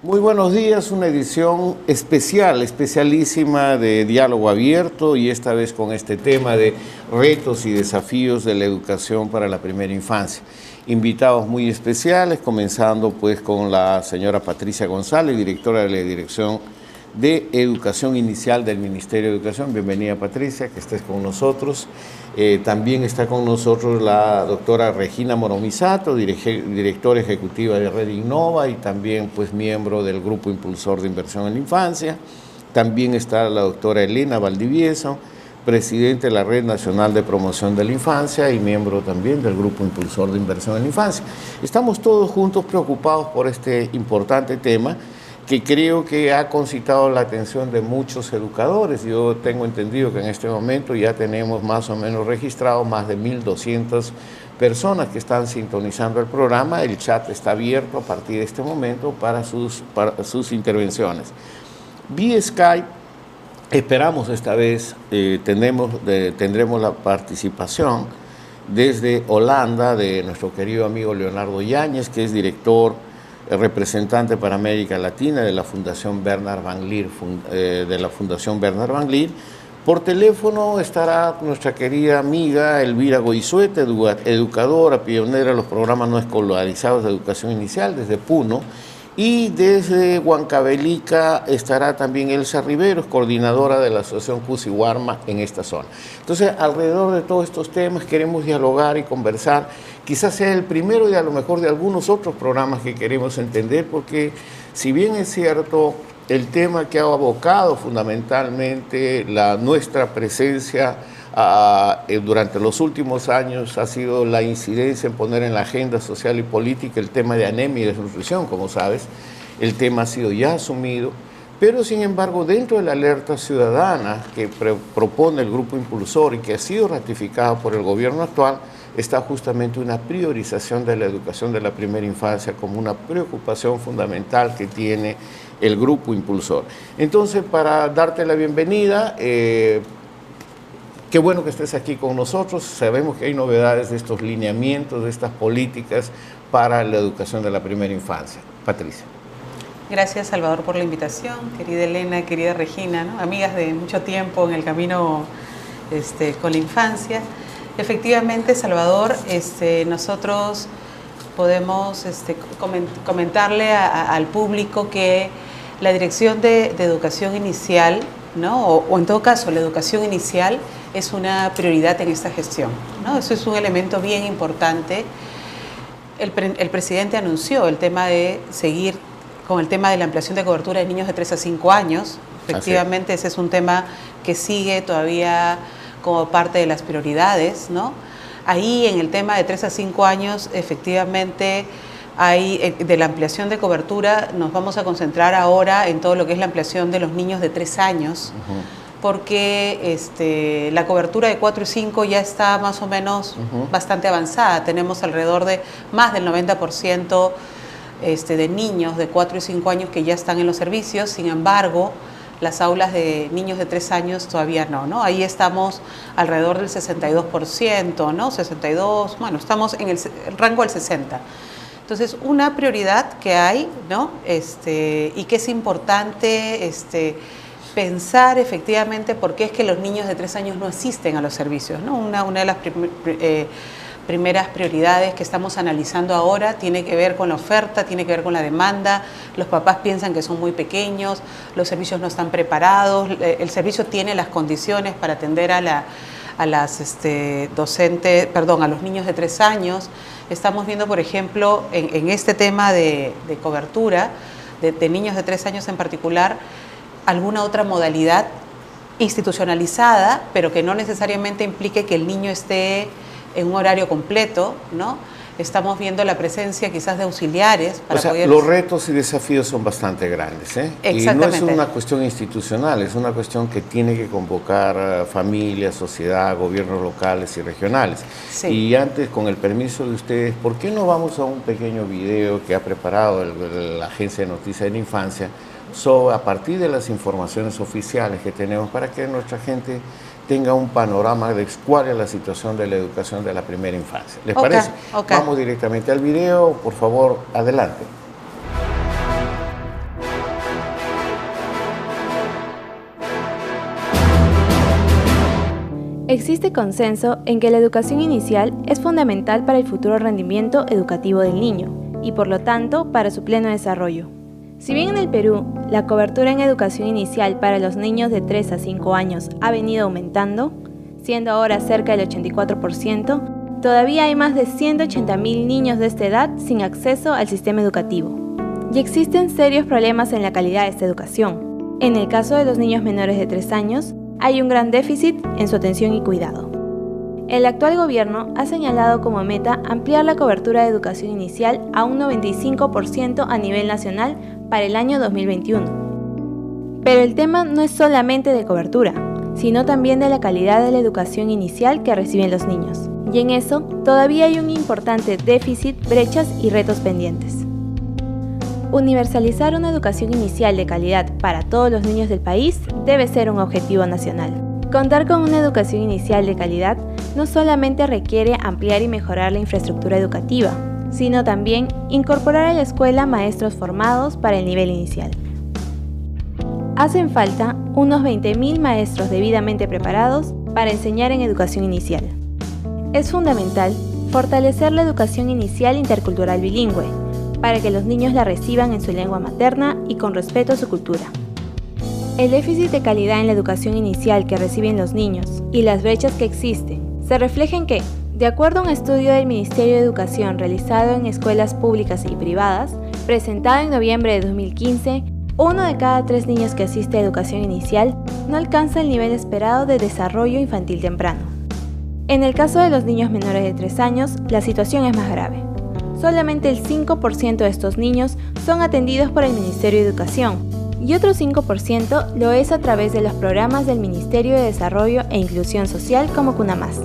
Muy buenos días, una edición especialísima de Diálogo Abierto y esta vez con este tema de retos y desafíos de la educación para la primera infancia. Invitados muy especiales, comenzando pues con la señora Patricia González, directora de la Dirección de Educación Inicial del Ministerio de Educación. Bienvenida, Patricia, que estés con nosotros. También está con nosotros la doctora Regina Moromisato, directora ejecutiva de Red Innova y también pues miembro del Grupo Impulsor de Inversión en la Infancia. También está la doctora Elena Valdivieso, presidente de la Red Nacional de Promoción de la Infancia y miembro también del Grupo Impulsor de Inversión en la Infancia. Estamos todos juntos preocupados por este importante tema que creo que ha concitado la atención de muchos educadores. Yo tengo entendido que en este momento ya tenemos más o menos registrado más de 1.200 personas que están sintonizando el programa. El chat está abierto a partir de este momento para sus intervenciones. Vía Skype, esperamos esta vez, tendremos la participación desde Holanda de nuestro querido amigo Leonardo Yáñez, que es director representante para América Latina de la Fundación Bernard Van Leer, Por teléfono estará nuestra querida amiga Elvira Goizueta, educadora, pionera de los programas no escolarizados de educación inicial desde Puno, y desde Huancavelica estará también Elsa Riveros, coordinadora de la Asociación Cusi-Guarma en esta zona. Entonces, alrededor de todos estos temas queremos dialogar y conversar. Quizás sea el primero y a lo mejor de algunos otros programas que queremos entender, porque si bien es cierto, el tema que ha abocado fundamentalmente nuestra presencia durante los últimos años ha sido la incidencia en poner en la agenda social y política el tema de anemia y desnutrición, como sabes. El tema ha sido ya asumido, pero sin embargo dentro de la alerta ciudadana que propone el Grupo Impulsor y que ha sido ratificada por el gobierno actual, está justamente una priorización de la educación de la primera infancia como una preocupación fundamental que tiene el Grupo Impulsor. Entonces, para darte la bienvenida, qué bueno que estés aquí con nosotros. Sabemos que hay novedades de estos lineamientos, de estas políticas para la educación de la primera infancia. Patricia. Gracias, Salvador, por la invitación. Querida Elena, querida Regina, ¿no? Amigas de mucho tiempo en el camino con la infancia. Efectivamente, Salvador, nosotros podemos comentarle al público que la Dirección de Educación Inicial, ¿no? o en todo caso, la educación inicial es una prioridad en esta gestión, ¿no? Eso es un elemento bien importante. El presidente anunció el tema de seguir con el tema de la ampliación de cobertura de niños de 3 a 5 años. Efectivamente, ese es un tema que sigue todavía como parte de las prioridades, ¿no? Ahí en el tema de 3 a 5 años, efectivamente, de la ampliación de cobertura, nos vamos a concentrar ahora en todo lo que es la ampliación de los niños de 3 años, porque la cobertura de 4 y 5 ya está más o menos bastante avanzada. Tenemos alrededor de más del 90% de niños de 4 y 5 años que ya están en los servicios. Sin embargo, las aulas de niños de 3 años todavía no. Ahí estamos alrededor del 62%, ¿no? 62, bueno, estamos en el rango del 60%. Entonces, una prioridad que hay, ¿no? Y que es importante pensar efectivamente por qué es que los niños de 3 años no asisten a los servicios, ¿no? Una de las primeras prioridades que estamos analizando ahora tiene que ver con la oferta, tiene que ver con la demanda. Los papás piensan que son muy pequeños, los servicios no están preparados, el servicio tiene las condiciones para atender a los niños de 3 años. Estamos viendo, por ejemplo, en este tema de cobertura de niños de 3 años en particular, alguna otra modalidad institucionalizada, pero que no necesariamente implique que el niño esté en un horario completo, ¿no? Estamos viendo la presencia quizás de auxiliares. Los retos y desafíos son bastante grandes, ¿eh? Y no es una cuestión institucional, es una cuestión que tiene que convocar familias, sociedad, gobiernos locales y regionales. Sí. Y antes, con el permiso de ustedes, ¿por qué no vamos a un pequeño video que ha preparado la Agencia de Noticias de la Infancia a partir de las informaciones oficiales que tenemos para que nuestra gente tenga un panorama de cuál es la situación de la educación de la primera infancia? ¿Les parece? Vamos directamente al video, por favor, adelante. Existe consenso en que la educación inicial es fundamental para el futuro rendimiento educativo del niño y por lo tanto para su pleno desarrollo. Si bien en el Perú la cobertura en educación inicial para los niños de 3 a 5 años ha venido aumentando, siendo ahora cerca del 84%, todavía hay más de 180.000 niños de esta edad sin acceso al sistema educativo. Y existen serios problemas en la calidad de esta educación. En el caso de los niños menores de 3 años, hay un gran déficit en su atención y cuidado. El actual gobierno ha señalado como meta ampliar la cobertura de educación inicial a un 95% a nivel nacional para el año 2021. Pero el tema no es solamente de cobertura, sino también de la calidad de la educación inicial que reciben los niños. Y en eso todavía hay un importante déficit, brechas y retos pendientes. Universalizar una educación inicial de calidad para todos los niños del país debe ser un objetivo nacional. Contar con una educación inicial de calidad no solamente requiere ampliar y mejorar la infraestructura educativa, sino también incorporar a la escuela maestros formados para el nivel inicial. Hacen falta unos 20.000 maestros debidamente preparados para enseñar en educación inicial. Es fundamental fortalecer la educación inicial intercultural bilingüe, para que los niños la reciban en su lengua materna y con respeto a su cultura. El déficit de calidad en la educación inicial que reciben los niños y las brechas que existen se refleja en que, de acuerdo a un estudio del Ministerio de Educación realizado en escuelas públicas y privadas, presentado en noviembre de 2015, 1 de cada 3 niños que asiste a educación inicial no alcanza el nivel esperado de desarrollo infantil temprano. En el caso de los niños menores de 3 años, la situación es más grave. Solamente el 5% de estos niños son atendidos por el Ministerio de Educación y otro 5% lo es a través de los programas del Ministerio de Desarrollo e Inclusión Social como CUNAMAS.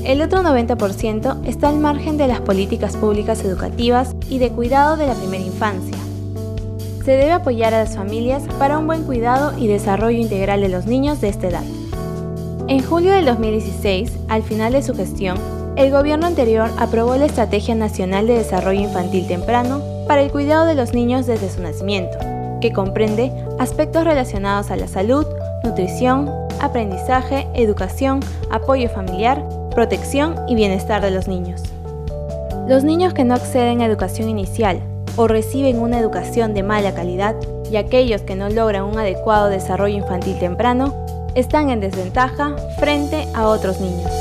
El otro 90% está al margen de las políticas públicas educativas y de cuidado de la primera infancia. Se debe apoyar a las familias para un buen cuidado y desarrollo integral de los niños de esta edad. En julio del 2016, al final de su gestión, el gobierno anterior aprobó la Estrategia Nacional de Desarrollo Infantil Temprano para el cuidado de los niños desde su nacimiento, que comprende aspectos relacionados a la salud, nutrición, aprendizaje, educación, apoyo familiar, protección y bienestar de los niños. Los niños que no acceden a educación inicial o reciben una educación de mala calidad y aquellos que no logran un adecuado desarrollo infantil temprano están en desventaja frente a otros niños.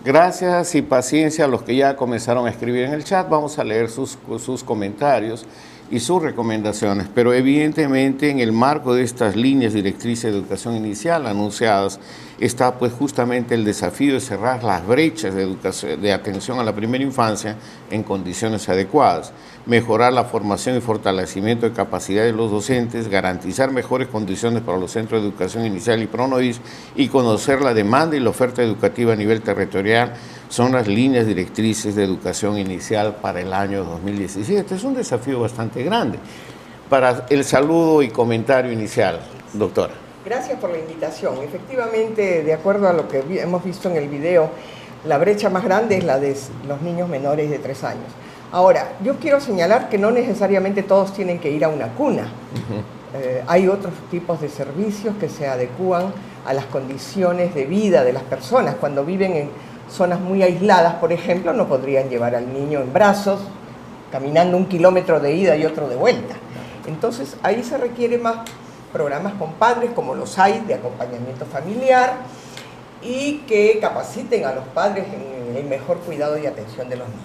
Gracias y paciencia a los que ya comenzaron a escribir en el chat. Vamos a leer sus comentarios y sus recomendaciones, pero evidentemente en el marco de estas líneas directrices de educación inicial anunciadas está pues justamente el desafío de cerrar las brechas de atención a la primera infancia en condiciones adecuadas, mejorar la formación y fortalecimiento de capacidades de los docentes, garantizar mejores condiciones para los centros de educación inicial y PRONOVIS y conocer la demanda y la oferta educativa a nivel territorial son las líneas directrices de educación inicial para el año 2017. Es un desafío bastante grande. Para el saludo y comentario inicial, doctora. Gracias por la invitación. Efectivamente, de acuerdo a lo que hemos visto en el video, la brecha más grande es la de los niños menores de 3 años. Ahora, yo quiero señalar que no necesariamente todos tienen que ir a una cuna. Hay otros tipos de servicios que se adecúan a las condiciones de vida de las personas. Cuando viven en zonas muy aisladas, por ejemplo, no podrían llevar al niño en brazos, caminando 1 kilómetro de ida y otro de vuelta. Entonces, ahí se requiere más programas con padres, como los hay, de acompañamiento familiar, y que capaciten a los padres en el mejor cuidado y atención de los niños.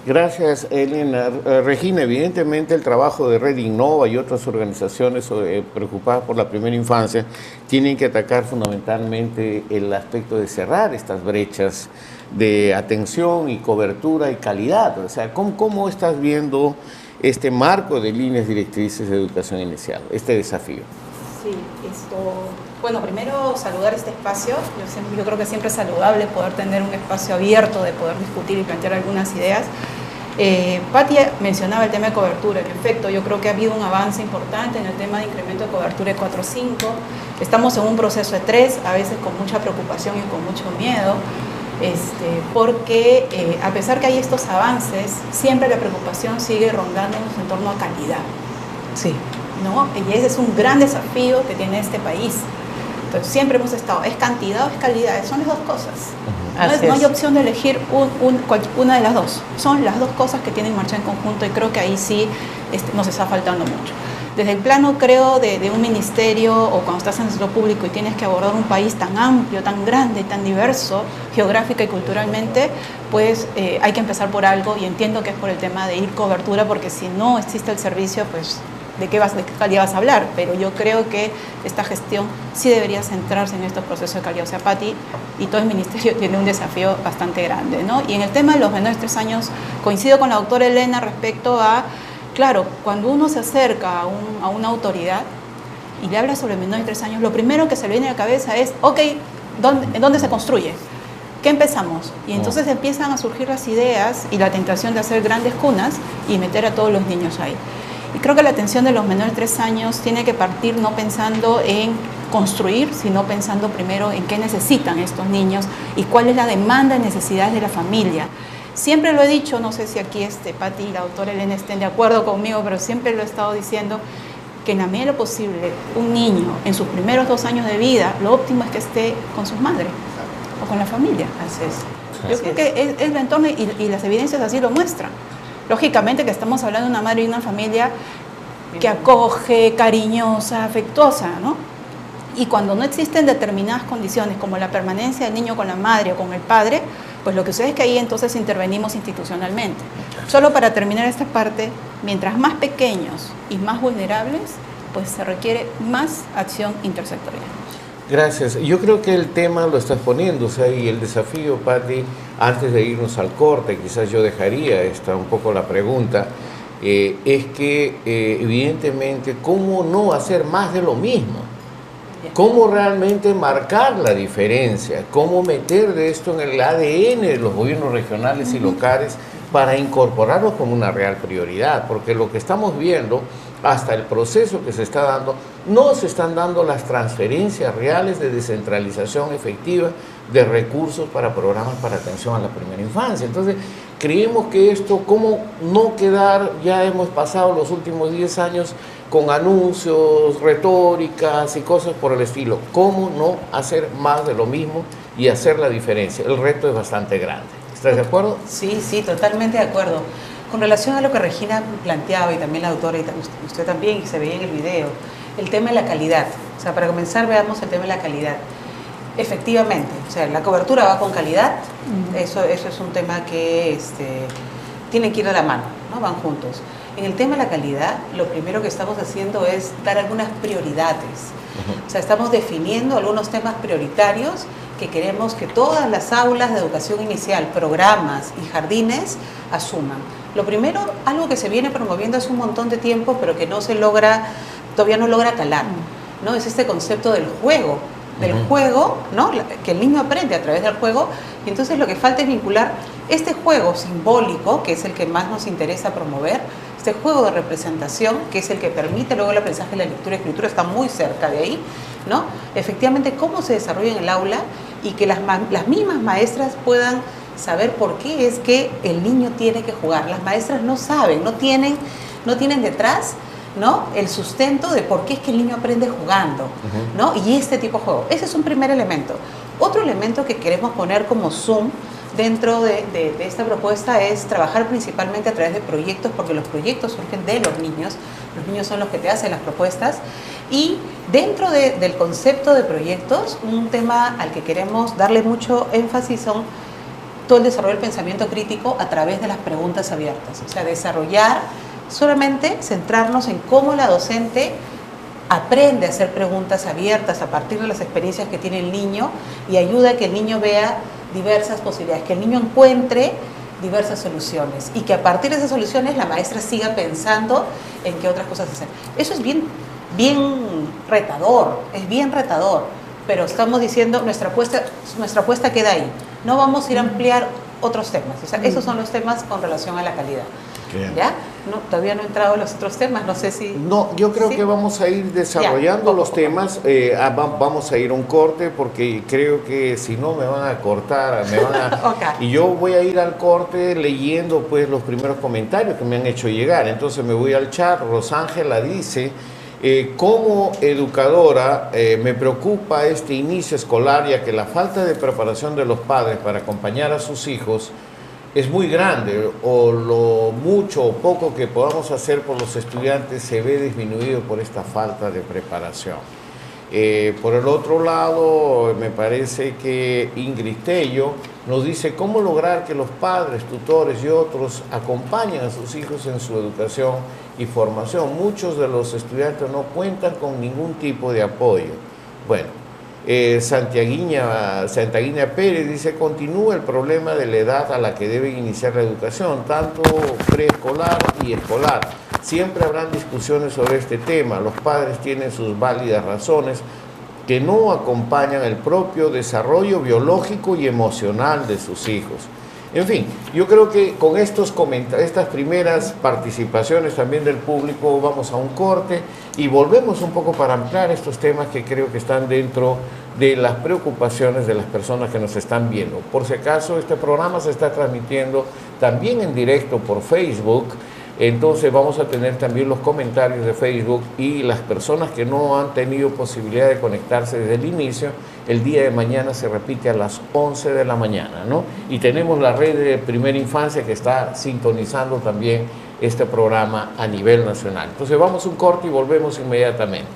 Gracias, Elena. Regina, evidentemente el trabajo de Red Innova y otras organizaciones preocupadas por la primera infancia tienen que atacar fundamentalmente el aspecto de cerrar estas brechas de atención y cobertura y calidad. O sea, ¿cómo estás viendo este marco de líneas directrices de educación inicial, este desafío? Sí, bueno, primero saludar este espacio. Yo creo que siempre es saludable poder tener un espacio abierto de poder discutir y plantear algunas ideas. Pati mencionaba el tema de cobertura. En efecto, yo creo que ha habido un avance importante en el tema de incremento de cobertura de 4-5. Estamos en un proceso de 3, a veces con mucha preocupación y con mucho miedo. porque a pesar que hay estos avances, siempre la preocupación sigue rondándonos en torno a calidad. Sí. ¿No? Y ese es un gran desafío que tiene este país. Entonces siempre hemos estado, ¿es cantidad o es calidad? Son las dos cosas. No hay opción de elegir una de las dos. Son las dos cosas que tienen que marchar en conjunto y creo que ahí sí nos está faltando mucho. Desde el plano, creo, de un ministerio o cuando estás en el sector público y tienes que abordar un país tan amplio, tan grande, tan diverso, geográfica y culturalmente, pues hay que empezar por algo y entiendo que es por el tema de ir cobertura, porque si no existe el servicio, pues ¿de qué calidad vas a hablar? Pero yo creo que esta gestión sí debería centrarse en estos procesos de calidad. O sea, Pati y todo el ministerio tiene un desafío bastante grande, ¿no? Y en el tema de los menores de 3 años, coincido con la doctora Elena respecto a, claro, cuando uno se acerca a una autoridad y le habla sobre menores de 3 años, lo primero que se le viene a la cabeza es, ok, ¿en dónde se construye? ¿Qué empezamos? Y entonces empiezan a surgir las ideas y la tentación de hacer grandes cunas y meter a todos los niños ahí. Y creo que la atención de los menores de 3 años tiene que partir no pensando en construir, sino pensando primero en qué necesitan estos niños y cuál es la demanda y necesidades de la familia. Siempre lo he dicho, no sé si aquí Pati y la doctora Elena estén de acuerdo conmigo, pero siempre lo he estado diciendo, que en la medida de lo posible un niño en sus primeros 2 años de vida, lo óptimo es que esté con sus madres o con la familia. Así es. Yo creo que es el entorno y las evidencias así lo muestran. Lógicamente que estamos hablando de una madre y una familia que acoge, cariñosa, afectuosa, ¿no? Y cuando no existen determinadas condiciones como la permanencia del niño con la madre o con el padre, pues lo que sucede es que ahí entonces intervenimos institucionalmente. Solo para terminar esta parte, mientras más pequeños y más vulnerables, pues se requiere más acción intersectorial. Gracias. Yo creo que el tema lo estás poniendo, o sea, y el desafío, Pati, antes de irnos al corte, quizás yo dejaría un poco la pregunta, es que evidentemente, ¿cómo no hacer más de lo mismo? ¿Cómo realmente marcar la diferencia? ¿Cómo meter de esto en el ADN de los gobiernos regionales y locales para incorporarlo como una real prioridad? Porque lo que estamos viendo, hasta el proceso que se está dando, no se están dando las transferencias reales de descentralización efectiva de recursos para programas para atención a la primera infancia. Entonces, creemos que esto, ¿cómo no quedar? Ya hemos pasado los últimos 10 años con anuncios, retóricas y cosas por el estilo. ¿Cómo no hacer más de lo mismo y hacer la diferencia? El reto es bastante grande. ¿Estás de acuerdo? Sí, sí, totalmente de acuerdo. Con relación a lo que Regina planteaba y también la doctora y usted también, y se veía en el video, el tema de la calidad. O sea, para comenzar veamos el tema de la calidad. Efectivamente, o sea, la cobertura va con calidad, eso es un tema que tiene que ir de la mano, ¿no? Van juntos. En el tema de la calidad, lo primero que estamos haciendo es dar algunas prioridades. O sea, estamos definiendo algunos temas prioritarios que queremos que todas las aulas de educación inicial, programas y jardines asuman. Lo primero, algo que se viene promoviendo hace un montón de tiempo, pero que todavía no logra calar, ¿no? Es este concepto del juego. Del juego, ¿no? Que el niño aprende a través del juego, y entonces lo que falta es vincular este juego simbólico, que es el que más nos interesa promover, este juego de representación, que es el que permite luego el aprendizaje de la lectura y escritura, está muy cerca de ahí, ¿no? Efectivamente, cómo se desarrolla en el aula y que las mismas maestras puedan saber por qué es que el niño tiene que jugar. Las maestras no saben, no tienen detrás, ¿no?, el sustento de por qué es que el niño aprende jugando, ¿no? Y este tipo de juego. Ese es un primer elemento. Otro elemento que queremos poner como zoom dentro de esta propuesta es trabajar principalmente a través de proyectos, porque los proyectos surgen de los niños son los que te hacen las propuestas, y dentro del concepto de proyectos, un tema al que queremos darle mucho énfasis son todo el desarrollo del pensamiento crítico a través de las preguntas abiertas, o sea, solamente centrarnos en cómo la docente aprende a hacer preguntas abiertas a partir de las experiencias que tiene el niño y ayuda a que el niño vea diversas posibilidades, que el niño encuentre diversas soluciones y que a partir de esas soluciones la maestra siga pensando en qué otras cosas hacer. Eso es bien retador, pero estamos diciendo nuestra apuesta queda ahí. No vamos a ir a ampliar otros temas, o sea, esos son los temas con relación a la calidad. ¿Ya? No, todavía no he entrado a los otros temas, no sé si... No, yo creo ¿sí? que vamos a ir desarrollando los temas, vamos a ir a un corte porque creo que si no me van a cortar, Okay. Y yo voy a ir al corte leyendo pues los primeros comentarios que me han hecho llegar. Entonces me voy al chat. Rosángela dice, como educadora me preocupa este inicio escolar, ya que la falta de preparación de los padres para acompañar a sus hijos es muy grande, o lo mucho o poco que podamos hacer por los estudiantes se ve disminuido por esta falta de preparación. Por el otro lado, me parece que Ingrid Tello nos dice cómo lograr que los padres, tutores y otros acompañen a sus hijos en su educación y formación. Muchos de los estudiantes no cuentan con ningún tipo de apoyo. Bueno, Santiaguina Pérez dice, continúa el problema de la edad a la que deben iniciar la educación, tanto preescolar y escolar. Siempre habrán discusiones sobre este tema. Los padres tienen sus válidas razones que no acompañan el propio desarrollo biológico y emocional de sus hijos. En fin, yo creo que con estas primeras participaciones también del público vamos a un corte y volvemos un poco para ampliar estos temas que creo que están dentro de las preocupaciones de las personas que nos están viendo. Por si acaso, este programa se está transmitiendo también en directo por Facebook. Entonces vamos a tener también los comentarios de Facebook, y las personas que no han tenido posibilidad de conectarse desde el inicio, el día de mañana se repite a las 11 de la mañana, ¿no? Y tenemos la red de Primera Infancia que está sintonizando también este programa a nivel nacional. Entonces vamos a un corte y volvemos inmediatamente.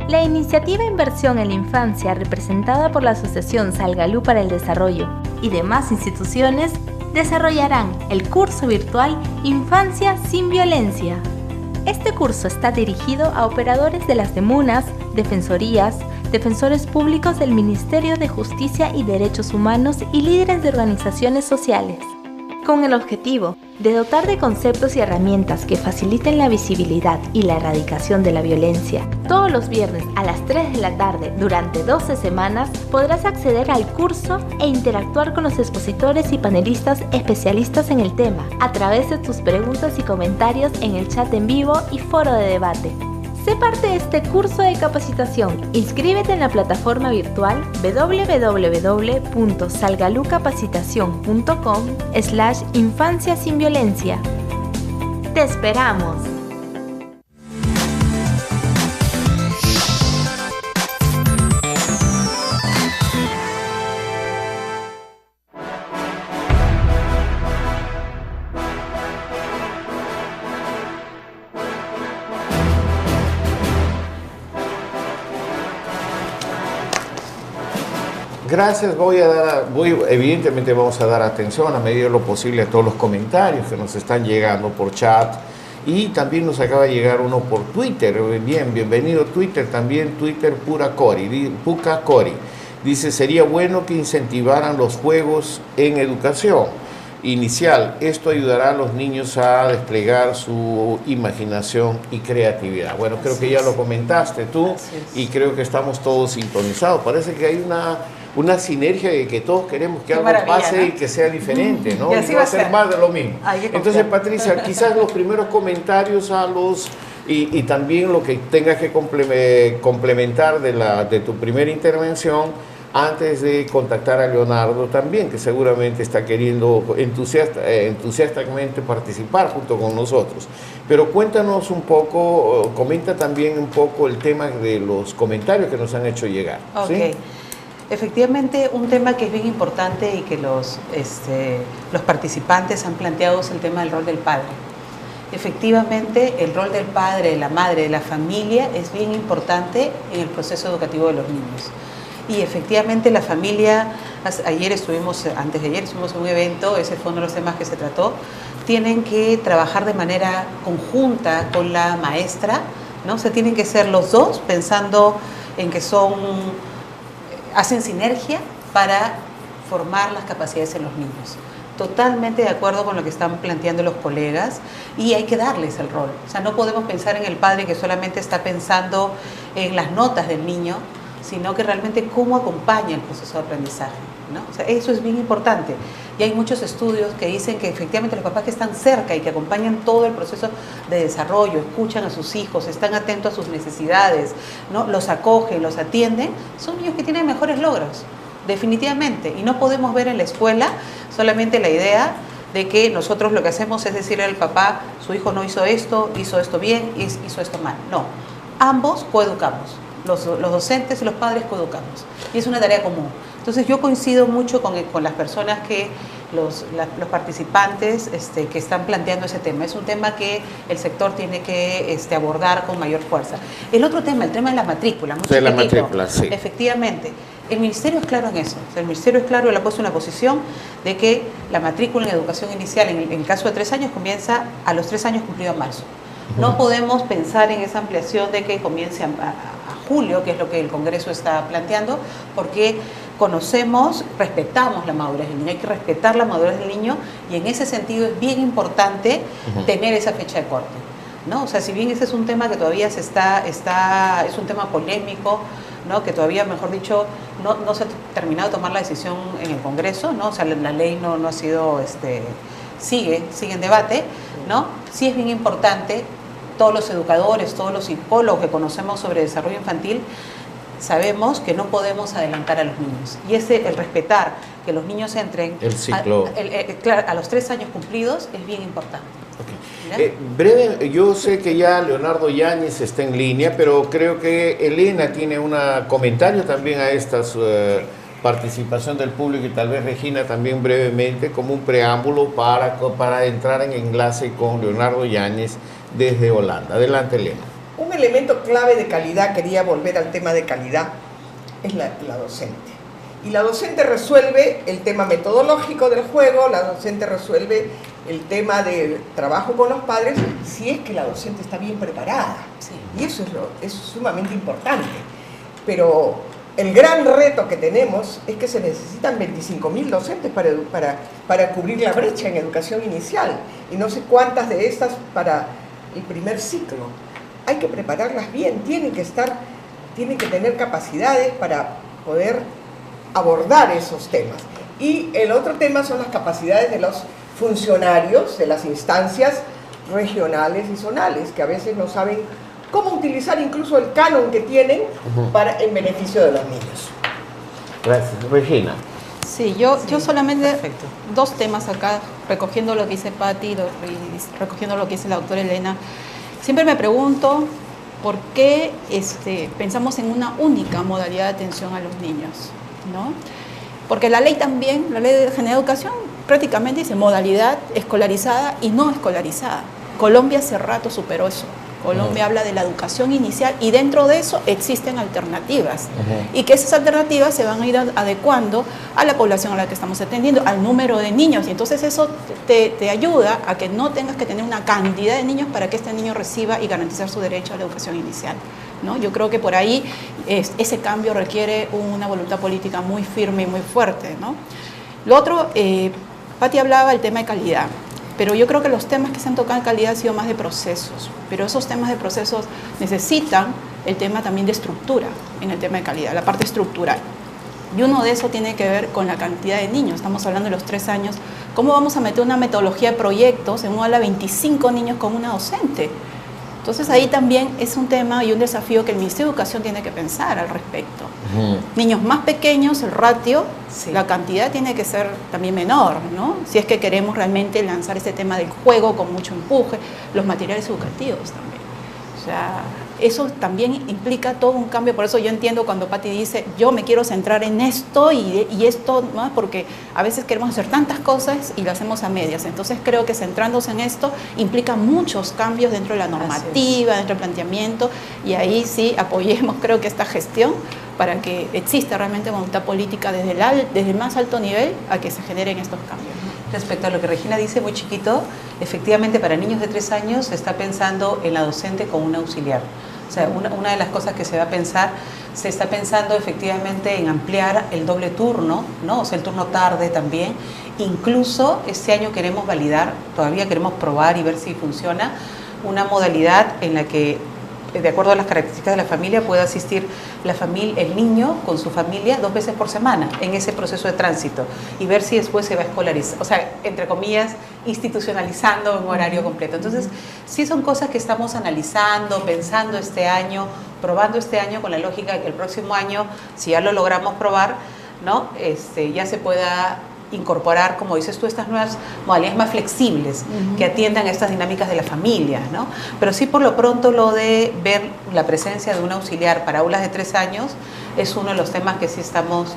La iniciativa Inversión en la Infancia, representada por la Asociación Salgalú para el Desarrollo y demás instituciones, desarrollarán el curso virtual Infancia sin Violencia. Este curso está dirigido a operadores de las demunas, defensorías, defensores públicos del Ministerio de Justicia y Derechos Humanos y líderes de organizaciones sociales, con el objetivo de dotar de conceptos y herramientas que faciliten la visibilidad y la erradicación de la violencia. Todos los viernes a las 3 de la tarde, durante 12 semanas, podrás acceder al curso e interactuar con los expositores y panelistas especialistas en el tema, a través de tus preguntas y comentarios en el chat en vivo y foro de debate. Sé parte de este curso de capacitación. Inscríbete en la plataforma virtual www.salgalucapacitacion.com/infancia sin violencia. ¡Te esperamos! Gracias, evidentemente vamos a dar atención a medida de lo posible a todos los comentarios que nos están llegando por chat, y también nos acaba de llegar uno por Twitter. Bien, bienvenido Twitter, también Twitter Puca Cori. Dice, sería bueno que incentivaran los juegos en educación inicial. Esto ayudará a los niños a desplegar su imaginación y creatividad. Bueno, creo que ya lo comentaste tú y creo que estamos todos sintonizados. Parece que hay una sinergia de que todos queremos que algo pase, ¿no? Y que sea diferente, ¿no? Y así va a ser más de lo mismo. Entonces, Patricia, quizás los primeros comentarios y también lo que tengas que complementar de tu primera intervención, antes de contactar a Leonardo también, que seguramente está queriendo entusiastamente participar junto con nosotros. Pero cuéntanos un poco, comenta también un poco el tema de los comentarios que nos han hecho llegar. Ok. ¿Sí? Efectivamente, un tema que es bien importante y que los participantes han planteado es el tema del rol del padre. Efectivamente, el rol del padre, de la madre, de la familia es bien importante en el proceso educativo de los niños. Y efectivamente la familia, antes de ayer estuvimos en un evento, ese fue uno de los temas que se trató, tienen que trabajar de manera conjunta con la maestra, ¿no? O sea, tienen que ser los dos pensando en que hacen sinergia para formar las capacidades en los niños. Totalmente de acuerdo con lo que están planteando los colegas y hay que darles el rol. O sea, no podemos pensar en el padre que solamente está pensando en las notas del niño, sino que realmente cómo acompaña el proceso de aprendizaje, ¿no? O sea, eso es bien importante. Y hay muchos estudios que dicen que efectivamente los papás que están cerca y que acompañan todo el proceso de desarrollo, escuchan a sus hijos, están atentos a sus necesidades, ¿no? Los acogen, los atienden, son niños que tienen mejores logros, definitivamente. Y no podemos ver en la escuela solamente la idea de que nosotros lo que hacemos es decirle al papá, su hijo no hizo esto bien, hizo esto mal. No, ambos coeducamos. Los docentes y los padres coeducamos. Y es una tarea común. Entonces yo coincido mucho con las personas los participantes que están planteando ese tema. Es un tema que el sector tiene que abordar con mayor fuerza. El otro tema, el tema de la matrícula. De la matrícula, sí. Efectivamente. El Ministerio es claro en eso. El Ministerio es claro, él ha puesto una posición de que la matrícula en educación inicial, en el caso de 3 años, comienza a los 3 años cumplido en marzo. No podemos pensar en esa ampliación de que comience a julio, que es lo que el Congreso está planteando, porque conocemos, respetamos la madurez del niño, hay que respetar la madurez del niño y en ese sentido es bien importante tener esa fecha de corte, ¿no? O sea, si bien ese es un tema que todavía es un tema polémico, ¿no? Que todavía, mejor dicho, no se ha terminado de tomar la decisión en el Congreso, ¿no? O sea, la ley no ha sido, sigue en debate, ¿no? Sí es bien importante. Todos los educadores, todos los psicólogos que conocemos sobre desarrollo infantil, sabemos que no podemos adelantar a los niños. Y el respetar que los niños entren el ciclo. A los 3 años cumplidos es bien importante. Okay. Breve, yo sé que ya Leonardo Yáñez está en línea, pero creo que Elena tiene un comentario también a esta participación del público y tal vez Regina también brevemente como un preámbulo para entrar en enlace con Leonardo Yáñez desde Holanda. Adelante, Elena. Un elemento clave de calidad, quería volver al tema de calidad, es la docente. Y la docente resuelve el tema metodológico del juego, la docente resuelve el tema de trabajo con los padres, si es que la docente está bien preparada. Sí. Y eso es sumamente importante. Pero el gran reto que tenemos es que se necesitan 25.000 docentes para cubrir la brecha en educación inicial. Y no sé cuántas de estas para el primer ciclo. Hay que prepararlas bien, tienen que tener capacidades para poder abordar esos temas. Y el otro tema son las capacidades de los funcionarios de las instancias regionales y zonales, que a veces no saben cómo utilizar incluso el canon que tienen en beneficio de los niños. Gracias. Regina. Sí, yo solamente dos temas acá, recogiendo lo que dice Patti y recogiendo lo que dice la doctora Elena. Siempre me pregunto por qué pensamos en una única modalidad de atención a los niños, ¿no? Porque la ley también, la Ley de General de Educación, prácticamente dice modalidad escolarizada y no escolarizada. Colombia hace rato superó eso. Colombia habla de la educación inicial y dentro de eso existen alternativas y que esas alternativas se van a ir adecuando a la población a la que estamos atendiendo, al número de niños y entonces eso te ayuda a que no tengas que tener una cantidad de niños para que este niño reciba y garantizar su derecho a la educación inicial, ¿no? Yo creo que por ahí ese cambio requiere una voluntad política muy firme y muy fuerte, ¿no? Lo otro, Patti hablaba del tema de calidad. Pero yo creo que los temas que se han tocado en calidad han sido más de procesos, pero esos temas de procesos necesitan el tema también de estructura en el tema de calidad, la parte estructural. Y uno de eso tiene que ver con la cantidad de niños, estamos hablando de los 3 años, ¿cómo vamos a meter una metodología de proyectos en una aula de 25 niños con una docente? Entonces ahí también es un tema y un desafío que el Ministerio de Educación tiene que pensar al respecto. Niños más pequeños, el ratio, la cantidad tiene que ser también menor, ¿no? Si es que queremos realmente lanzar este tema del juego con mucho empuje, los materiales educativos también. O sea, eso también implica todo un cambio, por eso yo entiendo cuando Patti dice, yo me quiero centrar en esto y esto, ¿no? Porque a veces queremos hacer tantas cosas y lo hacemos a medias, entonces creo que centrándose en esto implica muchos cambios dentro de la normativa, dentro del planteamiento, y ahí sí apoyemos creo que esta gestión para que exista realmente voluntad política desde el más alto nivel a que se generen estos cambios, ¿no? Respecto a lo que Regina dice, muy chiquito, efectivamente para niños de 3 años se está pensando en la docente como un auxiliar. O sea, una de las cosas que se va a pensar, se está pensando efectivamente en ampliar el doble turno, ¿no? O sea, el turno tarde también. Incluso este año queremos validar, todavía queremos probar y ver si funciona, una modalidad en la que, de acuerdo a las características de la familia, pueda asistir el niño con su familia 2 veces por semana en ese proceso de tránsito y ver si después se va a escolarizar, o sea, entre comillas, institucionalizando un horario completo. Entonces, sí son cosas que estamos analizando, pensando este año, probando este año con la lógica de que el próximo año, si ya lo logramos probar, ¿no? Ya se pueda incorporar, como dices tú, estas nuevas modalidades más flexibles que atiendan a estas dinámicas de la familia, ¿no? Pero sí, por lo pronto, lo de ver la presencia de un auxiliar para aulas de 3 años es uno de los temas que sí estamos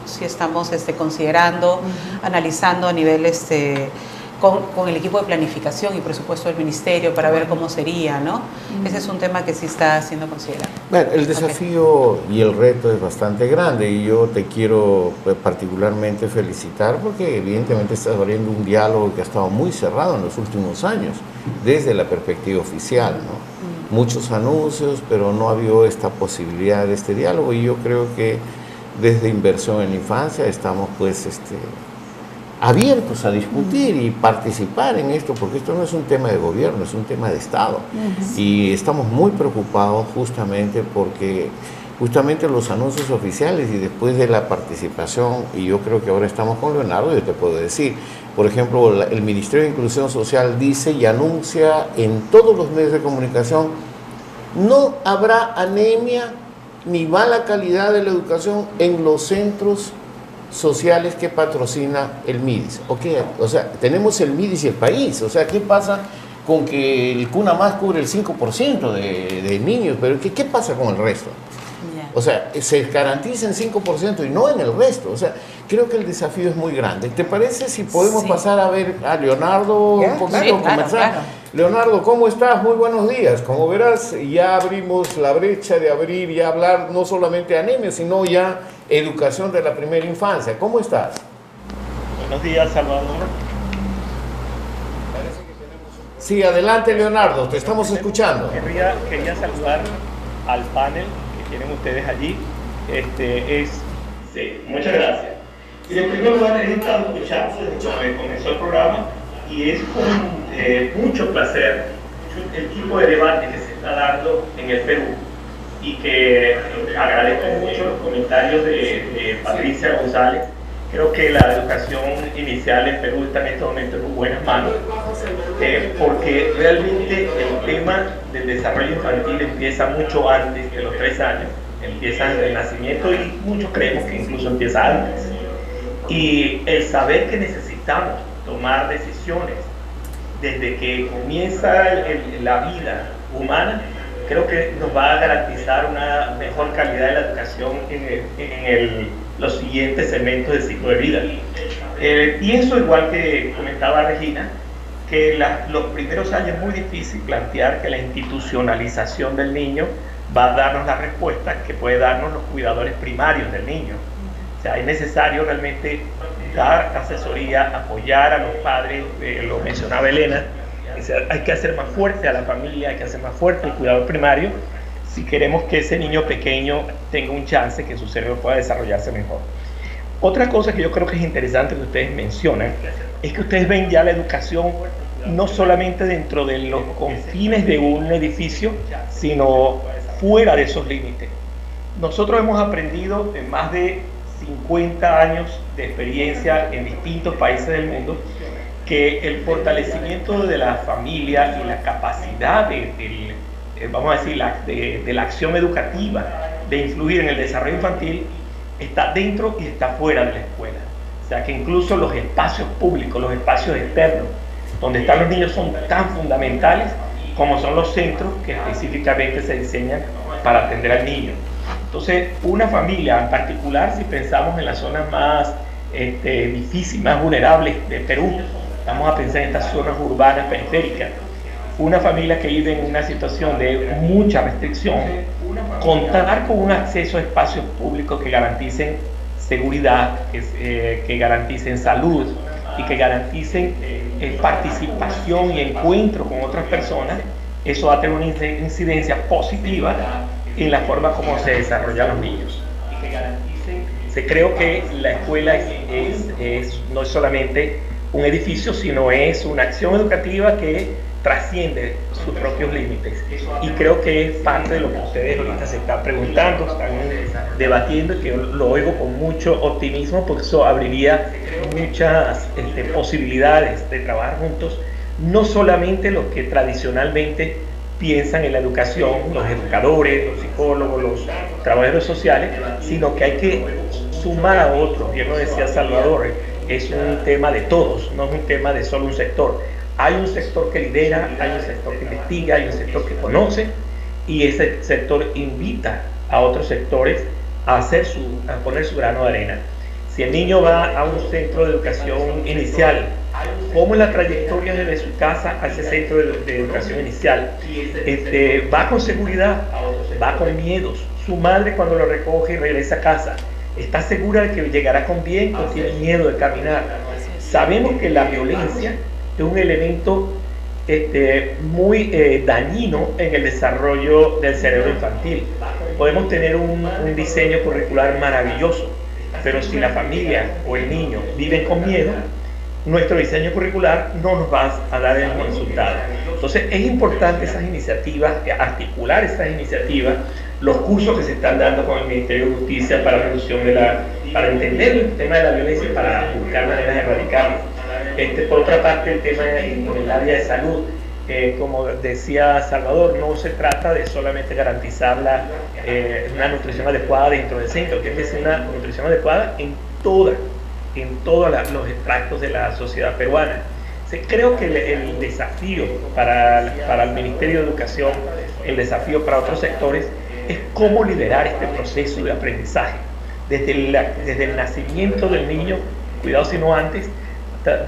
considerando, analizando a nivel con el equipo de planificación y presupuesto del ministerio para ver cómo sería, ¿no? Ese es un tema que sí está siendo considerado. Bueno, el desafío y el reto es bastante grande y yo te quiero particularmente felicitar porque evidentemente estás abriendo un diálogo que ha estado muy cerrado en los últimos años, desde la perspectiva oficial, ¿no? Muchos anuncios, pero no ha habido esta posibilidad de este diálogo y yo creo que desde Inversión en la Infancia estamos pues abiertos a discutir y participar en esto, porque esto no es un tema de gobierno, es un tema de Estado. Y estamos muy preocupados justamente porque los anuncios oficiales y después de la participación, y yo creo que ahora estamos con Leonardo, yo te puedo decir, por ejemplo, el Ministerio de Inclusión Social dice y anuncia en todos los medios de comunicación, no habrá anemia ni mala calidad de la educación en los centros sociales que patrocina el MIDIS. O sea, tenemos el MIDIS y el país. O sea, ¿qué pasa con que el CUNA Más cubre el 5% de niños? Pero ¿qué pasa con el resto? O sea, se garantiza en 5% y no en el resto. O sea, creo que el desafío es muy grande. ¿Te parece si podemos pasar a ver a Leonardo un poquito, conversar? Claro. Leonardo, ¿cómo estás? Muy buenos días. Como verás, ya abrimos la brecha de abrir y hablar no solamente de anemia, sino ya educación de la primera infancia. ¿Cómo estás? Buenos días, Salvador. Sí, adelante, Leonardo, te estamos escuchando. Quería saludar al panel que tienen ustedes allí. Sí, muchas gracias. Y en primer lugar, he estado escuchando desde que comenzó el programa y es con mucho placer el tipo de debate que se está dando en el Perú. Y que agradezco mucho los comentarios de Patricia González. Creo que la educación inicial en Perú está en este momento en buenas manos, porque realmente el tema del desarrollo infantil empieza mucho antes de los 3 años, empieza desde el nacimiento y muchos creemos que incluso empieza antes. Y el saber que necesitamos tomar decisiones desde que comienza la vida humana, creo que nos va a garantizar una mejor calidad de la educación en los siguientes segmentos del ciclo de vida. Pienso, igual que comentaba Regina, que los primeros años es muy difícil plantear que la institucionalización del niño va a darnos la respuesta que puede darnos los cuidadores primarios del niño. O sea, es necesario realmente dar asesoría, apoyar a los padres, lo mencionaba Elena. Hay que hacer más fuerte a la familia, hay que hacer más fuerte el cuidador primario si queremos que ese niño pequeño tenga un chance, que su cerebro pueda desarrollarse mejor. Otra cosa que yo creo que es interesante que ustedes mencionan es que ustedes ven ya la educación no solamente dentro de los confines de un edificio, sino fuera de esos límites. Nosotros hemos aprendido en más de 50 años de experiencia en distintos países del mundo que el fortalecimiento de la familia y la capacidad vamos a decir, de la acción educativa, de influir en el desarrollo infantil, está dentro y está fuera de la escuela. O sea que incluso los espacios públicos, los espacios externos, donde están los niños son tan fundamentales como son los centros que específicamente se diseñan para atender al niño. Entonces, una familia en particular, si pensamos en las zonas más difíciles, más vulnerables de Perú, vamos a pensar en estas zonas urbanas periféricas, una familia que vive en una situación de mucha restricción, contar con un acceso a espacios públicos que garanticen seguridad, que garanticen salud y que garanticen participación y encuentro con otras personas, eso va a tener una incidencia positiva en la forma como se desarrollan los niños. Creo que la escuela no es solamente un edificio, sino es una acción educativa que trasciende sus propios límites. Y creo que es parte de lo que ustedes ahorita se están preguntando, están debatiendo, y que lo oigo con mucho optimismo, porque eso abriría muchas posibilidades de trabajar juntos, no solamente los que tradicionalmente piensan en la educación, los educadores, los psicólogos, los trabajadores sociales, sino que hay que sumar a otros. Bien lo decía Salvador, es un tema de todos, no es un tema de solo un sector. Hay un sector que lidera, hay un sector que investiga, hay un sector que conoce, y ese sector invita a otros sectores a poner su grano de arena. Si el niño va a un centro de educación inicial, ¿cómo es la trayectoria desde su casa a ese centro de educación inicial? ¿Va con seguridad? ¿Va con miedos? Su madre, cuando lo recoge y regresa a casa, ¿está segura de que llegará con bien o tiene miedo de caminar? Sabemos que la violencia es un elemento muy dañino en el desarrollo del cerebro infantil. Podemos tener un diseño curricular maravilloso, pero si la familia o el niño viven con miedo, nuestro diseño curricular no nos va a dar el mismo resultado. Entonces es importante esas iniciativas, articular esas iniciativas, los cursos que se están dando con el Ministerio de Justicia para para entender el tema de la violencia y para buscar maneras de erradicarlo. Por otra parte, el tema en el área de salud, como decía Salvador, no se trata de solamente garantizar una nutrición adecuada dentro del centro, tiene que ser una nutrición adecuada en todos los extractos de la sociedad peruana. Creo que el desafío para el Ministerio de Educación, el desafío para otros sectores, es cómo liderar este proceso de aprendizaje desde el nacimiento del niño, cuidado si no antes,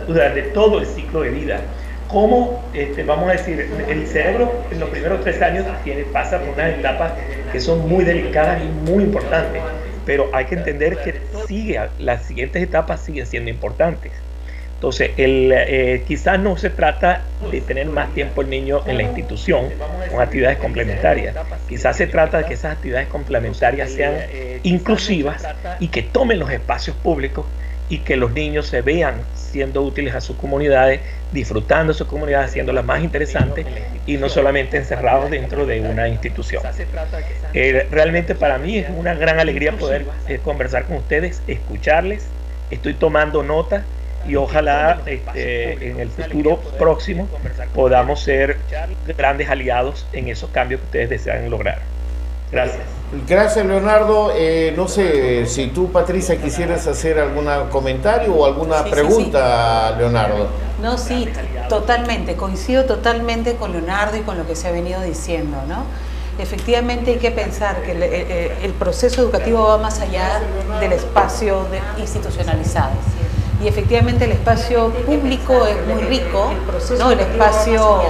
durante todo el ciclo de vida. Cómo, vamos a decir, el cerebro en los primeros 3 años pasa por unas etapas que son muy delicadas y muy importantes, pero hay que entender que las siguientes etapas siguen siendo importantes. Entonces, quizás no se trata de tener más tiempo el niño en la institución con actividades complementarias. Quizás se trata de que esas actividades complementarias sean inclusivas y que tomen los espacios públicos, y que los niños se vean siendo útiles a sus comunidades, disfrutando de sus comunidades, haciéndolas más interesantes y no solamente encerrados dentro de una institución. Realmente para mí es una gran alegría poder conversar con ustedes, escucharles. Estoy tomando nota y ojalá en el futuro próximo podamos ser grandes aliados en esos cambios que ustedes desean lograr. Gracias. Gracias, Leonardo. No sé si tú, Patricia, quisieras hacer algún comentario o alguna pregunta, sí. Leonardo. No, sí, totalmente. Coincido totalmente con Leonardo y con lo que se ha venido diciendo, ¿no? Efectivamente hay que pensar que el proceso educativo va más allá del espacio institucionalizado. Y efectivamente el espacio público es muy rico, ¿no? El espacio...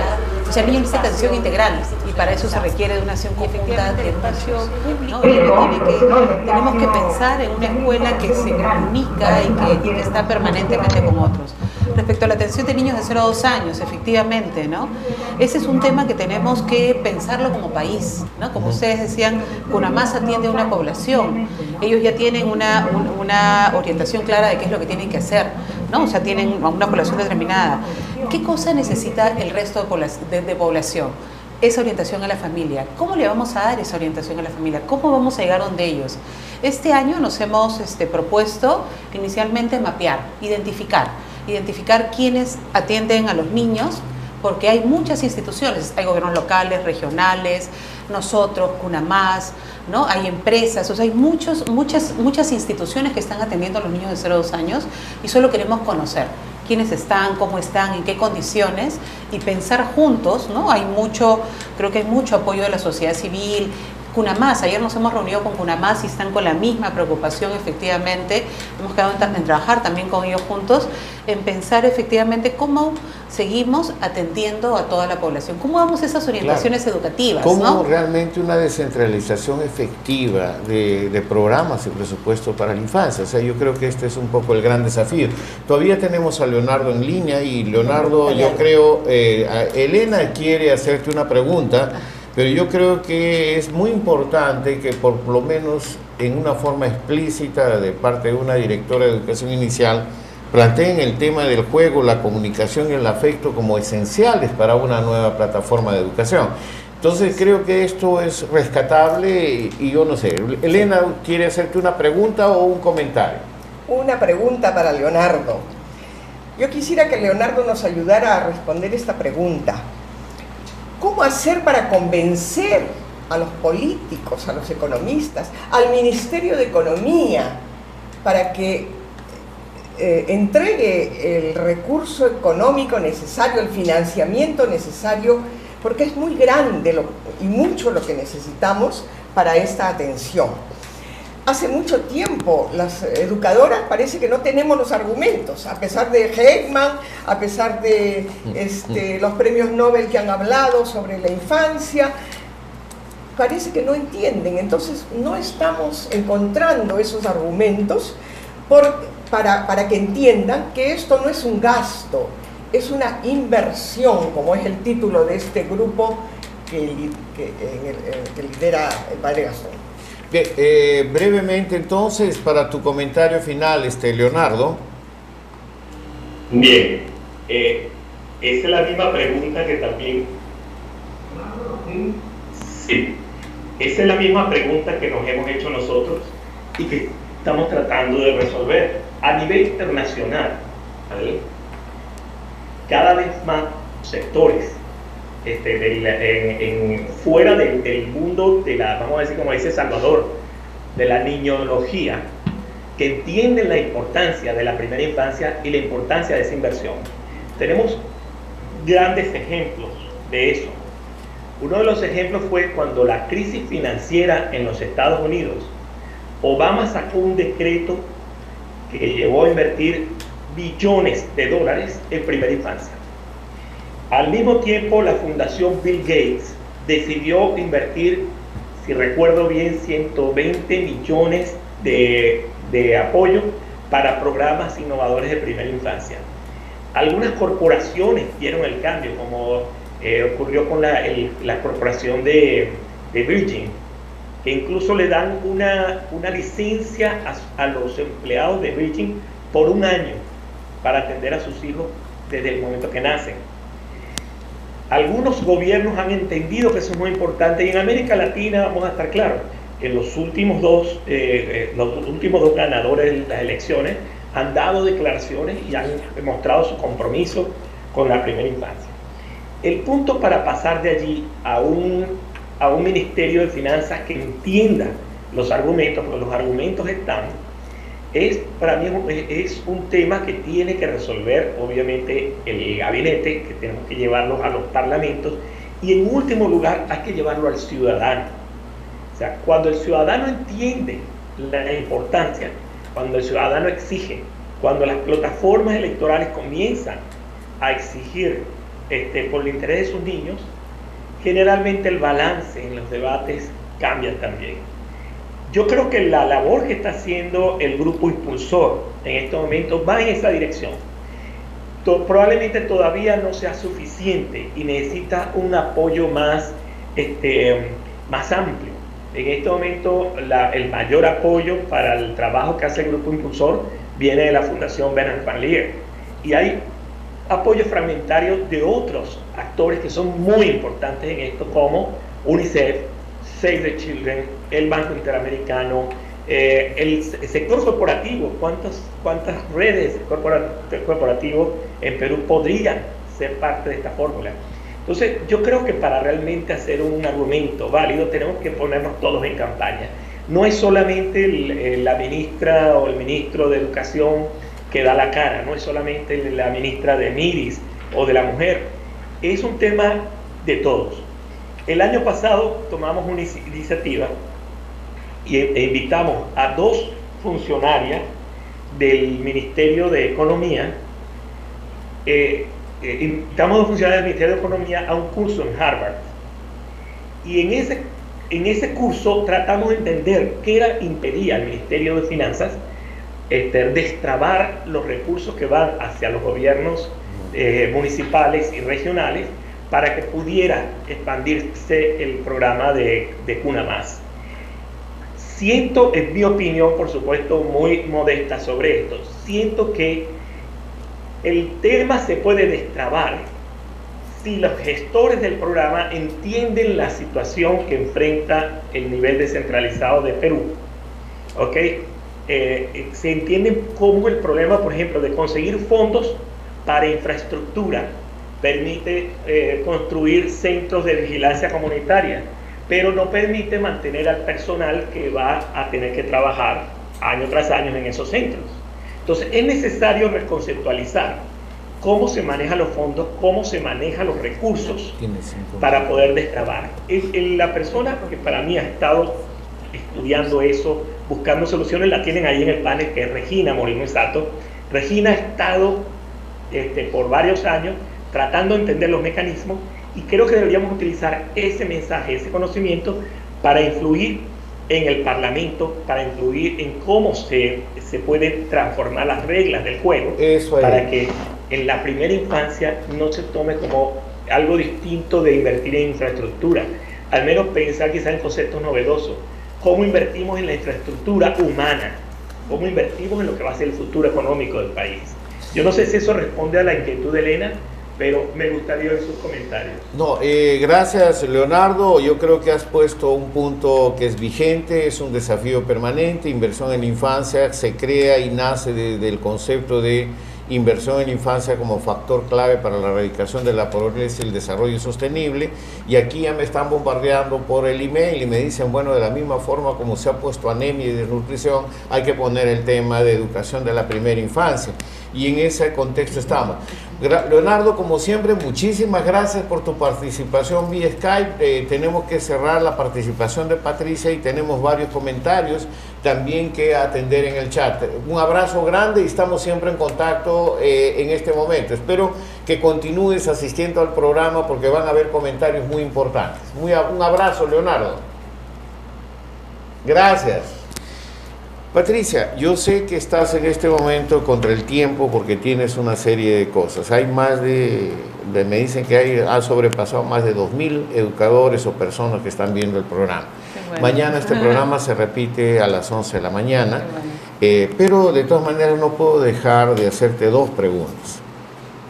O sea, el niño necesita atención integral y para eso se requiere de una acción conjunta de espacio público, ¿no? Tenemos que pensar en una escuela que se comunica y que está permanentemente con otros. Respecto a la atención de niños de 0 a 2 años, efectivamente, ¿no? Ese es un tema que tenemos que pensarlo como país, ¿no? Como ustedes decían, CUNAMAS atiende a una población, ellos ya tienen una orientación clara de qué es lo que tienen que hacer, ¿no? O sea, tienen una población determinada. ¿Qué cosa necesita el resto de población? Esa orientación a la familia. ¿Cómo le vamos a dar esa orientación a la familia? ¿Cómo vamos a llegar donde ellos? Este año nos hemos propuesto inicialmente mapear, identificar quiénes atienden a los niños, porque hay muchas instituciones, hay gobiernos locales, regionales, nosotros, CUNAMAS, ¿no? Hay empresas, o sea, hay muchas instituciones que están atendiendo a los niños de 0 a 2 años y solo queremos conocer quiénes están, cómo están, en qué condiciones y pensar juntos, ¿no? Creo que hay mucho apoyo de la sociedad civil. CUNAMAS, ayer nos hemos reunido con CUNAMAS y están con la misma preocupación, efectivamente, hemos quedado en trabajar también con ellos juntos, en pensar efectivamente cómo seguimos atendiendo a toda la población, cómo damos esas orientaciones educativas, cómo, ¿no? Realmente una descentralización efectiva de programas y presupuesto para la infancia. O sea, yo creo que este es un poco el gran desafío. Todavía tenemos a Leonardo en línea y Leonardo, yo creo, Elena quiere hacerte una pregunta. pero yo creo que es muy importante que por lo menos en una forma explícita de parte de una directora de educación inicial planteen el tema del juego, la comunicación y el afecto como esenciales para una nueva plataforma de educación. Entonces creo que esto es rescatable y yo no sé, Elena, ¿quiere hacerte una pregunta o un comentario? Una pregunta para Leonardo. Yo quisiera que Leonardo nos ayudara a responder esta pregunta. ¿Cómo hacer para convencer a los políticos, a los economistas, al Ministerio de Economía, para que entregue el recurso económico necesario, el financiamiento necesario, porque es muy grande y mucho lo que necesitamos para esta atención? Hace mucho tiempo las educadoras parece que no tenemos los argumentos, a pesar de Heckman, a pesar de los premios Nobel que han hablado sobre la infancia, parece que no entienden. Entonces no estamos encontrando esos argumentos para que entiendan que esto no es un gasto, es una inversión, como es el título de este grupo que lidera el padre Gastón. Bien, brevemente entonces, para tu comentario final, Leonardo. Bien, esa es la misma pregunta que también... Sí, esa es la misma pregunta que nos hemos hecho nosotros y que estamos tratando de resolver a nivel internacional, ¿vale? Cada vez más sectores fuera del mundo de la, vamos a decir, como dice Salvador, de la niñología, que entienden la importancia de la primera infancia y la importancia de esa inversión. Tenemos grandes ejemplos de eso. Uno de los ejemplos fue cuando la crisis financiera en los Estados Unidos, Obama sacó un decreto que llevó a invertir billones de dólares en primera infancia. Al mismo tiempo, la Fundación Bill Gates decidió invertir, si recuerdo bien, 120 millones de apoyo para programas innovadores de primera infancia. Algunas corporaciones dieron el cambio, como ocurrió con la corporación de Virgin, que incluso le dan una licencia a los empleados de Virgin por un año para atender a sus hijos desde el momento que nacen. Algunos gobiernos han entendido que eso es muy importante, y en América Latina, vamos a estar claros, en los últimos dos ganadores de las elecciones han dado declaraciones y han demostrado su compromiso con la primera infancia. El punto para pasar de allí a un Ministerio de Finanzas que entienda los argumentos, porque los argumentos están, para mí es un tema que tiene que resolver obviamente el gabinete, que tenemos que llevarlo a los parlamentos, y en último lugar hay que llevarlo al ciudadano. O sea, cuando el ciudadano entiende la importancia, cuando el ciudadano exige, cuando las plataformas electorales comienzan a exigir por el interés de sus niños, generalmente el balance en los debates cambia también. Yo creo que la labor que está haciendo el grupo impulsor en este momento va en esa dirección. Probablemente todavía no sea suficiente y necesita un apoyo más amplio. En este momento el mayor apoyo para el trabajo que hace el grupo impulsor viene de la Fundación Bernard Van Leer, y hay apoyo fragmentario de otros actores que son muy importantes en esto, como UNICEF, Save the Children, el Banco Interamericano, el sector corporativo. ¿Cuántas redes corporativos en Perú podrían ser parte de esta fórmula? Entonces, yo creo que para realmente hacer un argumento válido tenemos que ponernos todos en campaña. No es solamente la ministra o el ministro de Educación que da la cara, no es solamente la ministra de MIDIS o de la mujer, es un tema de todos. El año pasado tomamos una iniciativa e invitamos a 2 funcionarias del Ministerio de Economía, invitamos a 2 funcionarios del Ministerio de Economía a un curso en Harvard, y en ese curso tratamos de entender qué impedía al Ministerio de Finanzas destrabar los recursos que van hacia los gobiernos municipales y regionales para que pudiera expandirse el programa de Cuna Más. Siento, en mi opinión, por supuesto, muy modesta sobre esto, siento que el tema se puede destrabar si los gestores del programa entienden la situación que enfrenta el nivel descentralizado de Perú. ¿Ok? Se entiende cómo el problema, por ejemplo, de conseguir fondos para infraestructura permite construir centros de vigilancia comunitaria, pero no permite mantener al personal que va a tener que trabajar año tras año en esos centros. Entonces es necesario reconceptualizar cómo se manejan los fondos, cómo se manejan los recursos para poder destrabar. La persona que para mí ha estado estudiando eso, buscando soluciones, la tienen ahí en el panel, que es Regina Molino Sato. Regina ha estado por varios años tratando de entender los mecanismos, y creo que deberíamos utilizar ese mensaje, ese conocimiento, para influir en el Parlamento, para influir en cómo se pueden transformar las reglas del juego, para que en la primera infancia no se tome como algo distinto de invertir en infraestructura, al menos pensar quizás en conceptos novedosos. ¿Cómo invertimos en la infraestructura humana? ¿Cómo invertimos en lo que va a ser el futuro económico del país? Yo no sé si eso responde a la inquietud de Elena, pero me gustaría ver sus comentarios. No, gracias, Leonardo. Yo creo que has puesto un punto que es vigente, es un desafío permanente. Inversión en la infancia se crea y nace desde el concepto de inversión en la infancia como factor clave para la erradicación de la pobreza y el desarrollo sostenible. Y aquí ya me están bombardeando por el email y me dicen, bueno, de la misma forma como se ha puesto anemia y desnutrición, hay que poner el tema de educación de la primera infancia. Y en ese contexto estamos. Leonardo, como siempre, muchísimas gracias por tu participación vía Skype. Tenemos que cerrar la participación de Patricia y tenemos varios comentarios también que atender en el chat. Un abrazo grande y estamos siempre en contacto en este momento. Espero que continúes asistiendo al programa porque van a haber comentarios muy importantes. Un abrazo, Leonardo. Gracias. Patricia, yo sé que estás en este momento contra el tiempo porque tienes una serie de cosas. Hay más me dicen que ha sobrepasado más de 2.000 educadores o personas que están viendo el programa. Bueno. Mañana este programa se repite a las 11 de la mañana, pero de todas maneras no puedo dejar de hacerte dos preguntas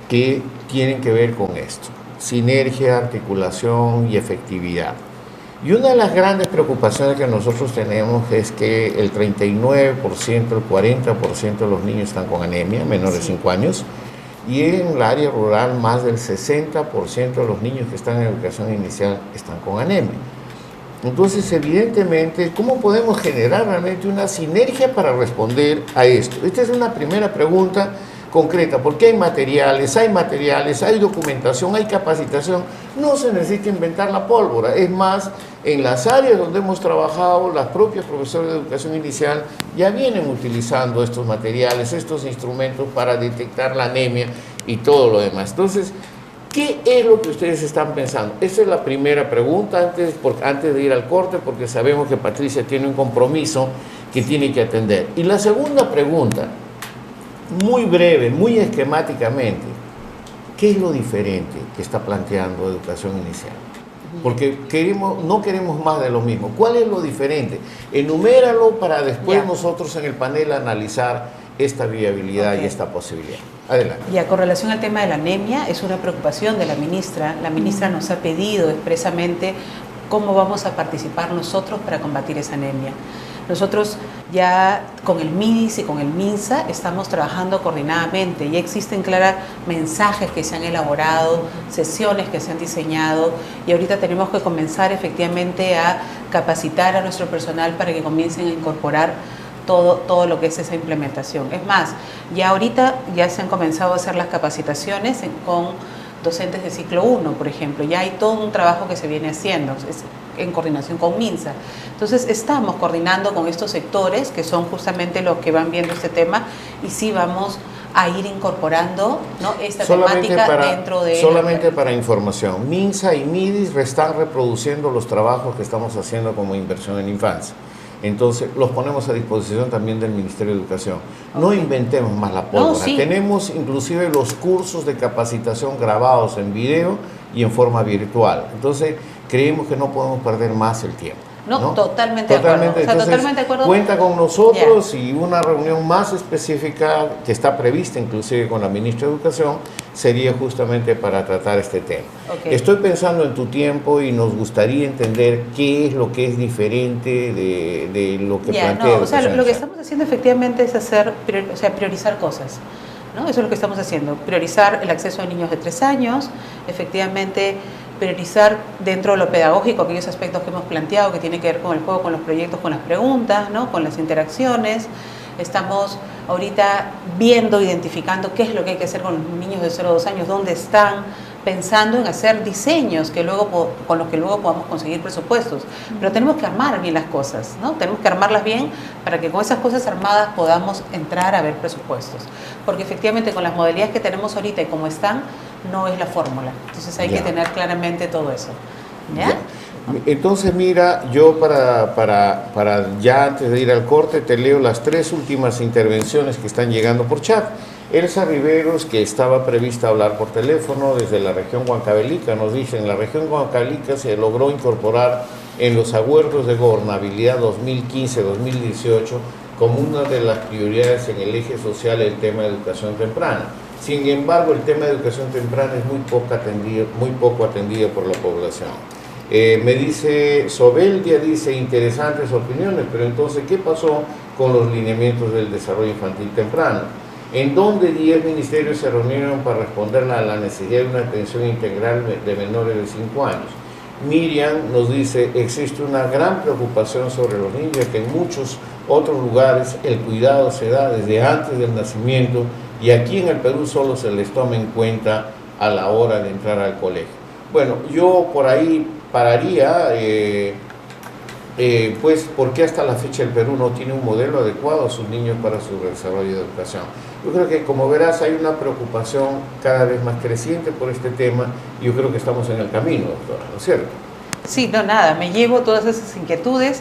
que tienen que ver con esto. Sinergia, articulación y efectividad. Y una de las grandes preocupaciones que nosotros tenemos es que el 39%, el 40% de los niños están con anemia, menores de 5 años, y en el área rural más del 60% de los niños que están en educación inicial están con anemia. Entonces, evidentemente, ¿cómo podemos generar realmente una sinergia para responder a esto? Esta es una primera pregunta concreta, porque hay materiales, hay documentación, hay capacitación, no se necesita inventar la pólvora. Es más, en las áreas donde hemos trabajado, las propias profesores de educación inicial ya vienen utilizando estos materiales, estos instrumentos para detectar la anemia y todo lo demás. Entonces, ¿qué es lo que ustedes están pensando? Esa es la primera pregunta antes de ir al corte, porque sabemos que Patricia tiene un compromiso que tiene que atender. Y la segunda pregunta, muy breve, muy esquemáticamente, ¿qué es lo diferente que está planteando educación inicial? Porque no queremos más de lo mismo. ¿Cuál es lo diferente? Enuméralo para después nosotros en el panel analizar esta viabilidad y esta posibilidad. Adelante. Ya, con relación al tema de la anemia, es una preocupación de la ministra. La ministra nos ha pedido expresamente cómo vamos a participar nosotros para combatir esa anemia. Nosotros ya con el MIDIS y con el MINSA estamos trabajando coordinadamente. Ya existen claros mensajes que se han elaborado, sesiones que se han diseñado y ahorita tenemos que comenzar efectivamente a capacitar a nuestro personal para que comiencen a incorporar todo lo que es esa implementación. Es más, ya ahorita ya se han comenzado a hacer las capacitaciones con docentes de ciclo 1, por ejemplo. Ya hay todo un trabajo que se viene haciendo en coordinación con MINSA. Entonces estamos coordinando con estos sectores que son justamente los que van viendo este tema y sí vamos a ir incorporando, ¿no?, esta temática dentro de... Solamente para información, MINSA y MIDIS están reproduciendo los trabajos que estamos haciendo como inversión en infancia. Entonces, los ponemos a disposición también del Ministerio de Educación. No inventemos más la pólvora. No, sí. Tenemos inclusive los cursos de capacitación grabados en video y en forma virtual. Entonces, creemos que no podemos perder más el tiempo. No, totalmente de acuerdo. O sea, Entonces, totalmente de acuerdo. cuenta con nosotros y una reunión más específica que está prevista inclusive con la ministra de Educación sería justamente para tratar este tema. Okay. Estoy pensando en tu tiempo y nos gustaría entender qué es lo que es diferente de lo que plantea. No, o sea, lo que estamos haciendo efectivamente es priorizar cosas, ¿no? Eso es lo que estamos haciendo, priorizar el acceso a niños de 3 años, efectivamente priorizar dentro de lo pedagógico aquellos aspectos que hemos planteado que tienen que ver con el juego, con los proyectos, con las preguntas, ¿no? Con las interacciones. Estamos ahorita viendo, identificando qué es lo que hay que hacer con los niños de 0 a 2 años, dónde están, pensando en hacer diseños con los que luego podamos conseguir presupuestos. Pero tenemos que armar bien las cosas, ¿no? Tenemos que armarlas bien para que con esas cosas armadas podamos entrar a ver presupuestos. Porque efectivamente con las modalidades que tenemos ahorita y como están, no es la fórmula. Entonces hay que tener claramente todo eso. ¿Ya? Entonces, mira, yo para ya antes de ir al corte, te leo las 3 últimas intervenciones que están llegando por chat. Elsa Riveros, que estaba prevista hablar por teléfono desde la región Huancavelica, nos dice: en la región Huancavelica se logró incorporar en los acuerdos de gobernabilidad 2015-2018 como una de las prioridades en el eje social el tema de educación temprana. Sin embargo, el tema de educación temprana es muy poco atendido por la población. Me dice Sobeldia, dice: interesantes opiniones, pero entonces, ¿qué pasó con los lineamientos del desarrollo infantil temprano? En donde 10 ministerios se reunieron para responder a la necesidad de una atención integral de menores de 5 años. Miriam nos dice: existe una gran preocupación sobre los niños, ya que en muchos otros lugares el cuidado se da desde antes del nacimiento y aquí en el Perú solo se les toma en cuenta a la hora de entrar al colegio. Bueno, yo por ahí pararía, pues, porque hasta la fecha el Perú no tiene un modelo adecuado a sus niños para su desarrollo de educación. Yo creo que, como verás, hay una preocupación cada vez más creciente por este tema y yo creo que estamos en el camino, doctora, ¿no es cierto? Sí, no, nada, me llevo todas esas inquietudes.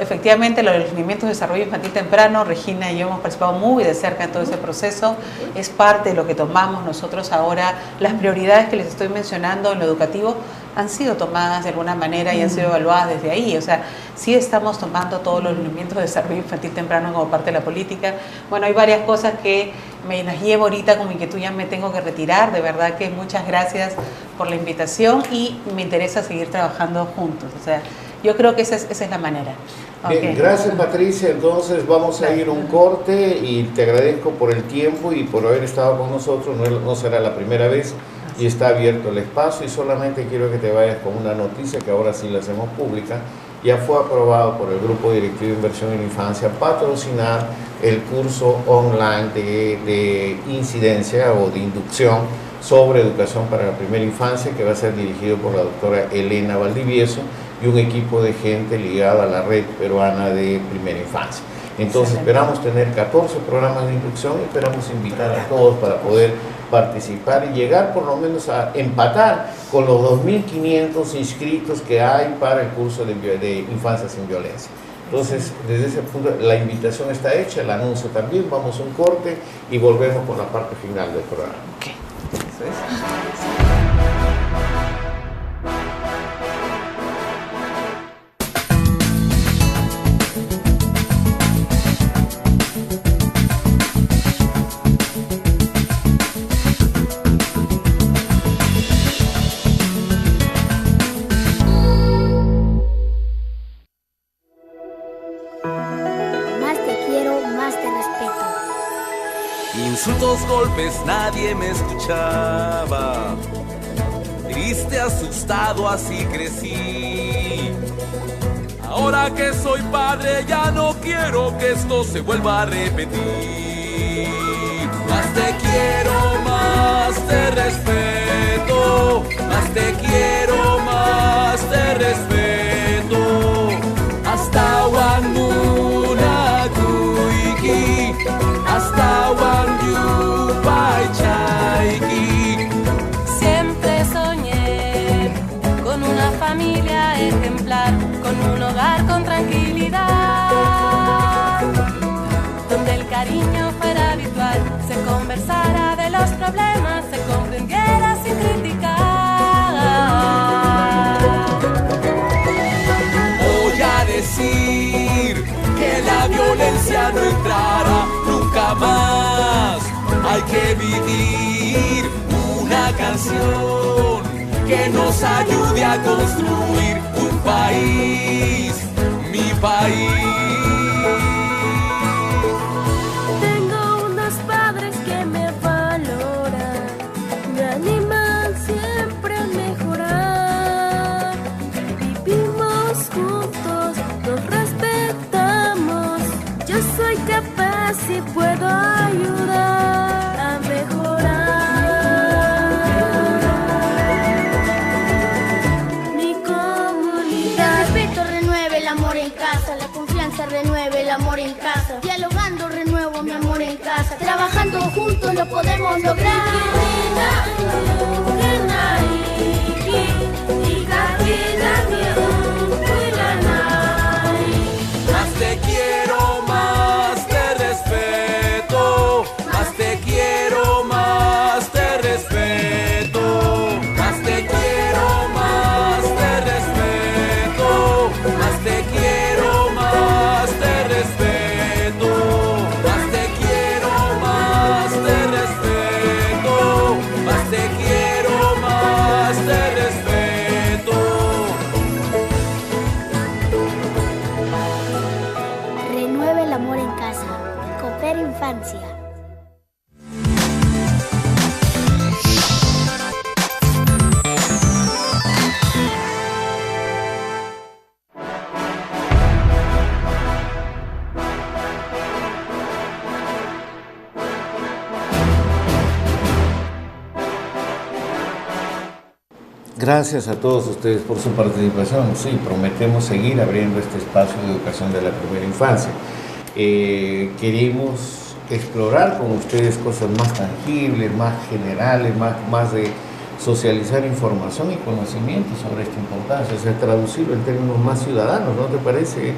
Efectivamente, los lineamientos de desarrollo infantil temprano, Regina y yo hemos participado muy de cerca en todo ese proceso, es parte de lo que tomamos nosotros ahora. Las prioridades que les estoy mencionando en lo educativo han sido tomadas de alguna manera y han sido evaluadas desde ahí. O sea, sí estamos tomando todos los lineamientos de desarrollo infantil temprano como parte de la política. Bueno, hay varias cosas que me las llevo ahorita con inquietud, ya me tengo que retirar. De verdad que muchas gracias por la invitación y me interesa seguir trabajando juntos. O sea, yo creo que esa es la manera. Bien, Okay. Gracias, Patricia. Entonces vamos a ir a un corte y te agradezco por el tiempo y por haber estado con nosotros. No será la primera vez y está abierto el espacio, y solamente quiero que te vayas con una noticia que ahora sí la hacemos pública. Ya fue aprobado por el Grupo Directivo de Inversión en Infancia patrocinar el curso online de incidencia o de inducción sobre educación para la primera infancia, que va a ser dirigido por la doctora Elena Valdivieso y un equipo de gente ligada a la red peruana de primera infancia. Entonces esperamos tener 14 programas de inducción y esperamos invitar a todos para poder participar y llegar por lo menos a empatar con los 2.500 inscritos que hay para el curso de Infancia sin Violencia. Entonces, desde ese punto, la invitación está hecha, el anuncio también. Vamos a un corte y volvemos con la parte final del programa. Okay. Insultos, golpes, nadie me escuchaba. Triste, asustado, así crecí. Ahora que soy padre ya no quiero que esto se vuelva a repetir. Más te quiero, más te respeto. Más te quiero, más te respeto. Hasta Wanguna Kuiki. Hasta Wanyu Paichaiki. Siempre soñé con una familia ejemplar, con un hogar con tranquilidad. cariño fuera habitual, se conversara de los problemas, se comprendiera sin criticar. Voy a decir que la violencia no entrará nunca más. Hay que vivir una canción que nos ayude a construir un país, mi país. Tengo unos padres que me valoran, me animan siempre a mejorar. Vivimos juntos, nos respetamos. Yo soy capaz y puedo ayudar a mejorar. La confianza renueve el amor en casa. Dialogando renuevo mi amor en casa. Trabajando juntos lo podemos lograr. Más te quiero, más te respeto. Más te quiero, más te respeto. Más te quiero, más te respeto. Más te quiero, más te respeto. Más te quiero, más te respeto. Más te quiero, más te respeto. Renueve el amor en casa. Coopera Infancia. Gracias a todos ustedes por su participación. Sí, prometemos seguir abriendo este espacio de educación de la primera infancia. Queremos explorar con ustedes cosas más tangibles, más generales, más de socializar información y conocimiento sobre esta importancia, o sea, traducirlo en términos más ciudadanos, ¿no te parece?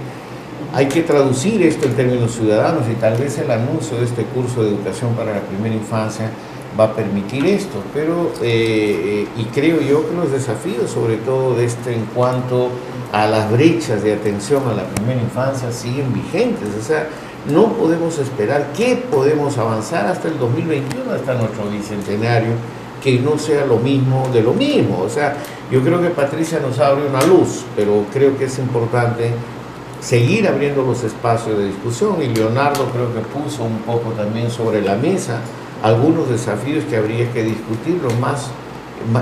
Hay que traducir esto en términos ciudadanos y tal vez el anuncio de este curso de educación para la primera infancia va a permitir esto, pero y creo yo que los desafíos, sobre todo de en cuanto a las brechas de atención a la primera infancia, siguen vigentes. O sea, no podemos esperar que podemos avanzar hasta el 2021, hasta nuestro bicentenario, que no sea lo mismo de lo mismo. O sea, yo creo que Patricia nos abre una luz, pero creo que es importante seguir abriendo los espacios de discusión, y Leonardo creo que puso un poco también sobre la mesa algunos desafíos que habría que discutirlo más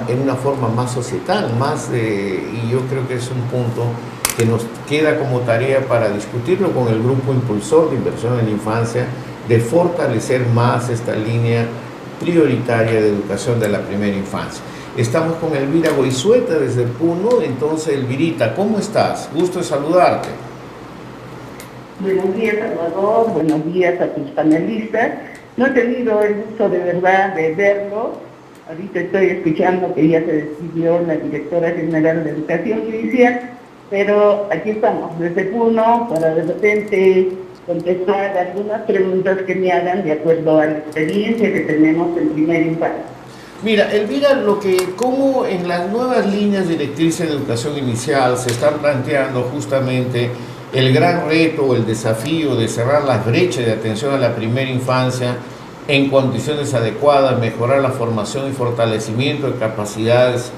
en una forma más societal, y yo creo que es un punto que nos queda como tarea para discutirlo con el grupo impulsor de inversión en la infancia, de fortalecer más esta línea prioritaria de educación de la primera infancia. Estamos con Elvira Goizueta desde Puno. Entonces, Elvirita, ¿cómo estás? Gusto de saludarte. Buenos días, Salvador. Buenos días a tus panelistas. No he tenido el gusto de verdad de verlo. Ahorita estoy escuchando que ya se despidió la directora general de Educación Inicial, pero aquí estamos desde Puno para de repente contestar algunas preguntas que me hagan de acuerdo a la experiencia que tenemos en primera infancia. Mira, Elvira, cómo en las nuevas líneas directrices de educación inicial se están planteando justamente el gran reto o el desafío de cerrar las brechas de atención a la primera infancia en condiciones adecuadas, mejorar la formación y fortalecimiento de capacidades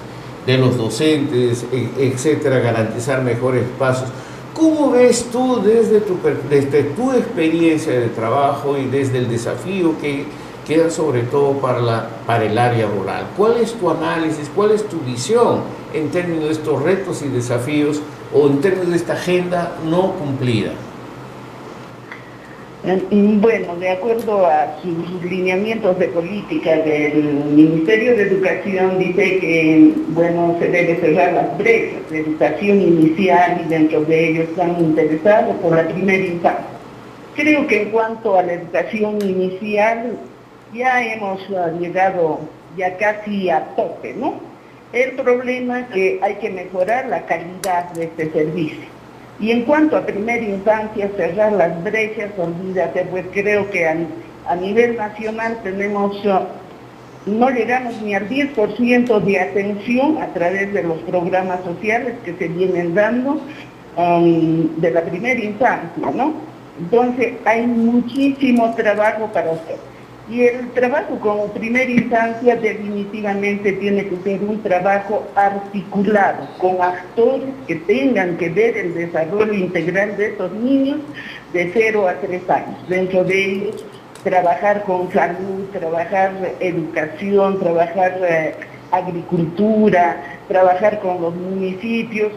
de los docentes, etcétera, garantizar mejores espacios. ¿Cómo ves tú desde tu experiencia de trabajo y desde el desafío que queda sobre todo para el área rural? ¿Cuál es tu análisis, cuál es tu visión en términos de estos retos y desafíos o en términos de esta agenda no cumplida? Bueno, de acuerdo a sus lineamientos de política del Ministerio de Educación, dice que, bueno, se debe cerrar las brechas de educación inicial y dentro de ellos están interesados por la primera infancia. Creo que en cuanto a la educación inicial, ya hemos llegado ya casi a tope, ¿no? El problema es que hay que mejorar la calidad de este servicio. Y en cuanto a primera infancia, cerrar las brechas, olvídate, pues creo que a nivel nacional tenemos, no llegamos ni al 10% de atención a través de los programas sociales que se vienen dando de la primera infancia, ¿no? Entonces hay muchísimo trabajo para hacer. Y el trabajo como primera instancia definitivamente tiene que ser un trabajo articulado, con actores que tengan que ver el desarrollo integral de estos niños de 0 a 3 años. Dentro de ellos, trabajar con salud, trabajar educación, trabajar agricultura, trabajar con los municipios.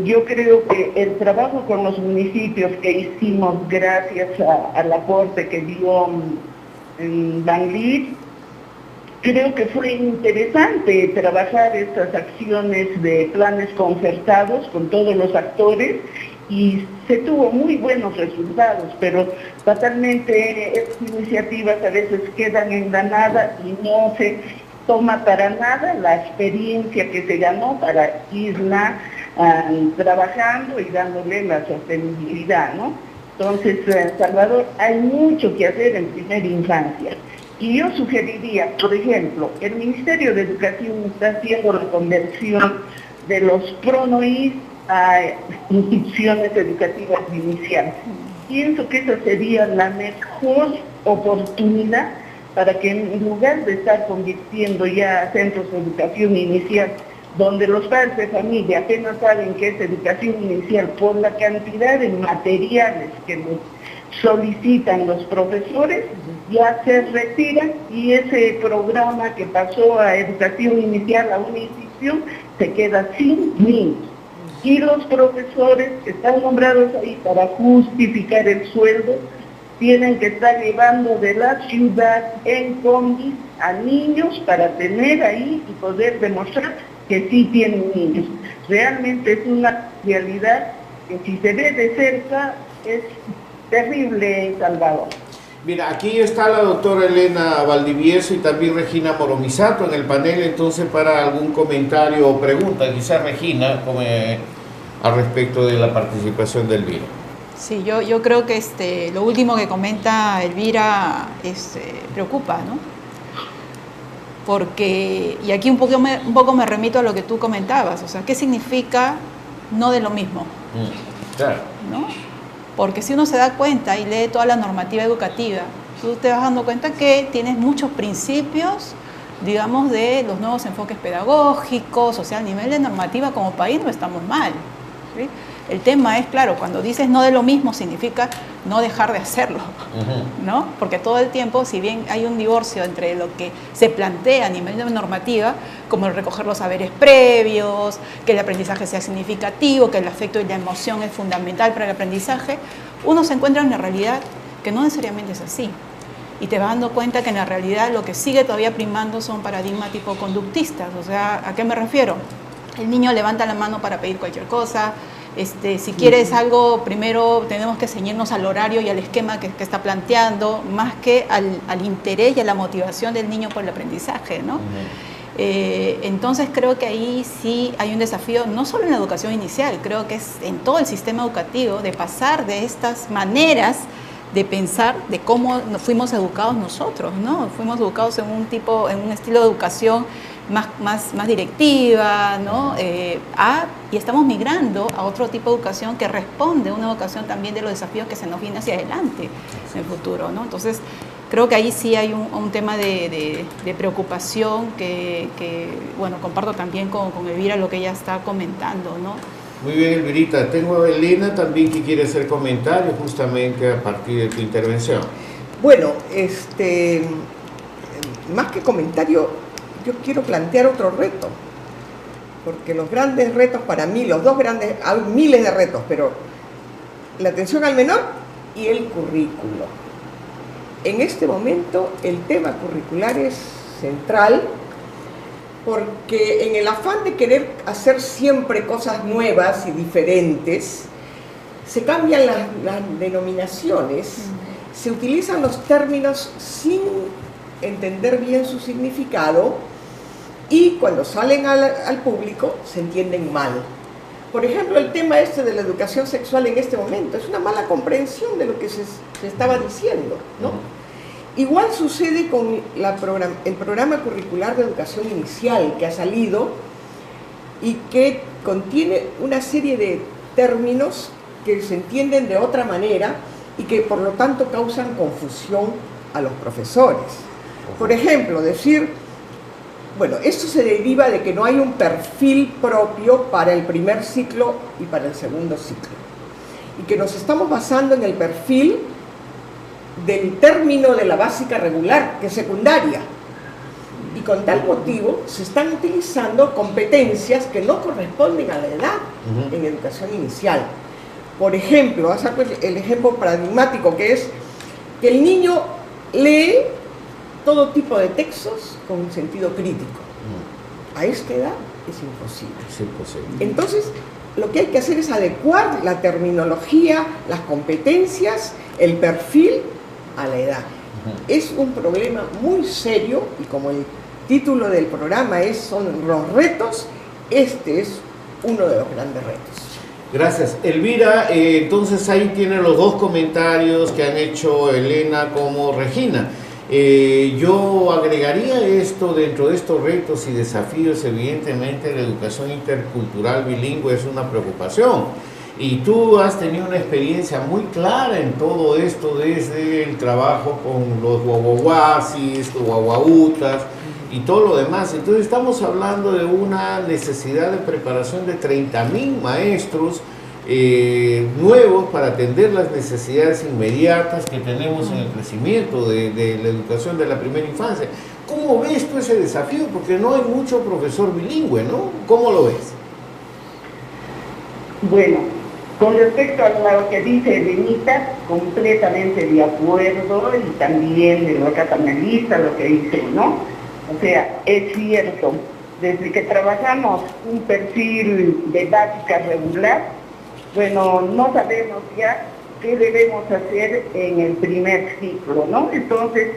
Yo creo que el trabajo con los municipios que hicimos gracias al aporte que dio en Banlid, creo que fue interesante trabajar estas acciones de planes concertados con todos los actores y se tuvo muy buenos resultados, pero fatalmente estas iniciativas a veces quedan en la nada y no se toma para nada la experiencia que se ganó para irla trabajando y dándole la sostenibilidad, ¿no? Entonces, Salvador, hay mucho que hacer en primera infancia. Y yo sugeriría, por ejemplo, el Ministerio de Educación está haciendo la conversión de los PRONOIS a instituciones educativas iniciales. Pienso que esa sería la mejor oportunidad para que en lugar de estar convirtiendo ya a centros de educación inicial, donde los padres de familia apenas saben que es educación inicial por la cantidad de materiales que les solicitan los profesores, ya se retiran y ese programa que pasó a educación inicial a una institución se queda sin niños. Y los profesores que están nombrados ahí para justificar el sueldo tienen que estar llevando de la ciudad en combi a niños para tener ahí y poder demostrar que sí tienen niños. Realmente es una realidad que si se ve de cerca es terrible, Salvador. Mira, aquí está la doctora Elena Valdivieso y también Regina Moromisato en el panel, entonces para algún comentario o pregunta, quizás Regina, al respecto de la participación de Elvira. Sí, yo creo que lo último que comenta Elvira preocupa, ¿no? Porque, y aquí un poco me remito a lo que tú comentabas, o sea, ¿qué significa no de lo mismo? Claro. ¿No? Porque si uno se da cuenta y lee toda la normativa educativa, tú te vas dando cuenta que tienes muchos principios, digamos, de los nuevos enfoques pedagógicos, o sea, a nivel de normativa como país no estamos mal, ¿sí? El tema es, claro, cuando dices no de lo mismo significa no dejar de hacerlo, ¿no? Porque todo el tiempo, si bien hay un divorcio entre lo que se plantea a nivel de normativa, como el recoger los saberes previos, que el aprendizaje sea significativo, que el afecto y la emoción es fundamental para el aprendizaje, uno se encuentra en una realidad que no necesariamente es así. Y te vas dando cuenta que en la realidad lo que sigue todavía primando son paradigmas tipo conductistas. O sea, ¿a qué me refiero? El niño levanta la mano para pedir cualquier cosa. Si quieres algo, primero tenemos que ceñirnos al horario y al esquema que está planteando, más que al interés y a la motivación del niño por el aprendizaje, ¿no? Entonces creo que ahí sí hay un desafío, no solo en la educación inicial, creo que es en todo el sistema educativo, de pasar de estas maneras de pensar de cómo fuimos educados nosotros, ¿no? Fuimos educados en un estilo de educación más directiva, ¿no? Y estamos migrando a otro tipo de educación que responde a una educación también de los desafíos que se nos viene hacia adelante en el futuro, ¿no? Entonces, creo que ahí sí hay un tema de preocupación que, bueno, comparto también con Elvira lo que ella está comentando, ¿no? Muy bien, Elvirita. Tengo a Elena también que quiere hacer comentarios justamente a partir de tu intervención. Bueno, más que comentario, yo quiero plantear otro reto, porque los grandes retos para mí, hay miles de retos, pero la atención al menor y el currículo. En este momento el tema curricular es central, porque en el afán de querer hacer siempre cosas nuevas y diferentes, se cambian las denominaciones, se utilizan los términos sin entender bien su significado y cuando salen al público se entienden mal. Por ejemplo, el tema este de la educación sexual en este momento es una mala comprensión de lo que se estaba diciendo, ¿no? Igual sucede con el programa curricular de educación inicial que ha salido y que contiene una serie de términos que se entienden de otra manera y que por lo tanto causan confusión a los profesores. Por ejemplo, decir, bueno, esto se deriva de que no hay un perfil propio para el primer ciclo y para el segundo ciclo, y que nos estamos basando en el perfil del término de la básica regular, que es secundaria, y con tal motivo se están utilizando competencias que no corresponden a la edad en educación inicial. Por ejemplo, saco el ejemplo paradigmático, que es que el niño lee todo tipo de textos con sentido crítico. A esta edad es imposible. Es imposible. Entonces, lo que hay que hacer es adecuar la terminología, las competencias, el perfil a la edad. Es un problema muy serio y como el título del programa son los retos, este es uno de los grandes retos. Gracias. Elvira, entonces ahí tienen los dos comentarios que han hecho Elena como Regina. Yo agregaría esto dentro de estos retos y desafíos. Evidentemente la educación intercultural bilingüe es una preocupación y tú has tenido una experiencia muy clara en todo esto desde el trabajo con los guaguaguasis, los guaguautas y todo lo demás. Entonces estamos hablando de una necesidad de preparación de 30.000 maestros nuevos para atender las necesidades inmediatas que tenemos en el crecimiento de la educación de la primera infancia. ¿Cómo ves tú ese desafío? Porque no hay mucho profesor bilingüe, ¿no? ¿Cómo lo ves? Bueno, con respecto a lo que dice Benita, completamente de acuerdo, y también de lo que analiza lo que dice, ¿no? O sea, es cierto, desde que trabajamos un perfil de básica regular, bueno, no sabemos ya qué debemos hacer en el primer ciclo, ¿no? Entonces,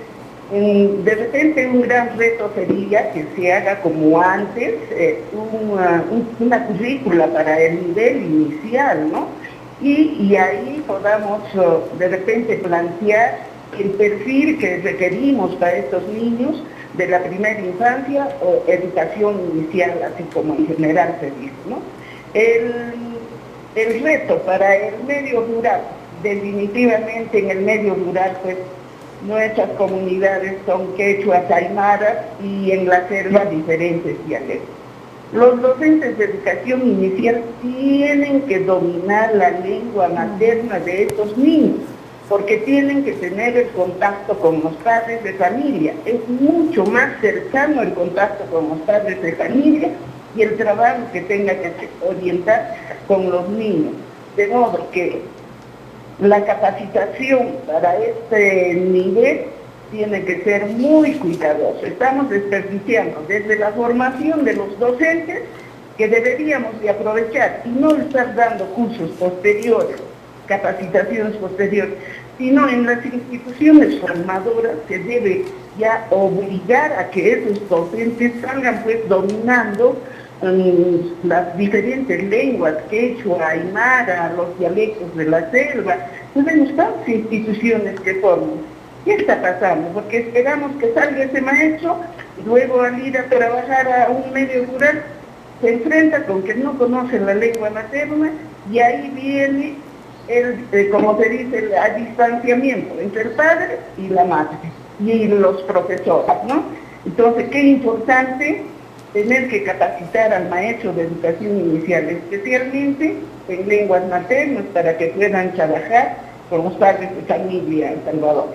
de repente un gran reto sería que se haga como antes, una currícula para el nivel inicial, ¿no? Y ahí podamos de repente plantear el perfil que requerimos para estos niños de la primera infancia o educación inicial, así como en general se dice, ¿no? El reto para el medio rural, definitivamente en el medio rural, pues nuestras comunidades son quechuas, aymaras y en la selva diferentes dialectos. Los docentes de educación inicial tienen que dominar la lengua materna de estos niños, porque tienen que tener el contacto con los padres de familia. Es mucho más cercano el contacto con los padres de familia y el trabajo que tenga que orientar con los niños. De modo que la capacitación para este nivel tiene que ser muy cuidadosa. Estamos desperdiciando desde la formación de los docentes, que deberíamos de aprovechar y no estar dando cursos posteriores, capacitaciones posteriores, sino en las instituciones formadoras se debe ya obligar a que esos docentes salgan pues dominando las diferentes lenguas, quechua, aymara, los dialectos de la selva. Tenemos tantas instituciones que forman. ¿Qué está pasando? Porque esperamos que salga ese maestro y luego al ir a trabajar a un medio rural se enfrenta con que no conoce la lengua materna y ahí viene como se dice, el distanciamiento entre el padre y la madre y los profesores, ¿no? Entonces, qué importante tener que capacitar al maestro de educación inicial, especialmente en lenguas maternas, para que puedan trabajar con los padres de familia en Salvador.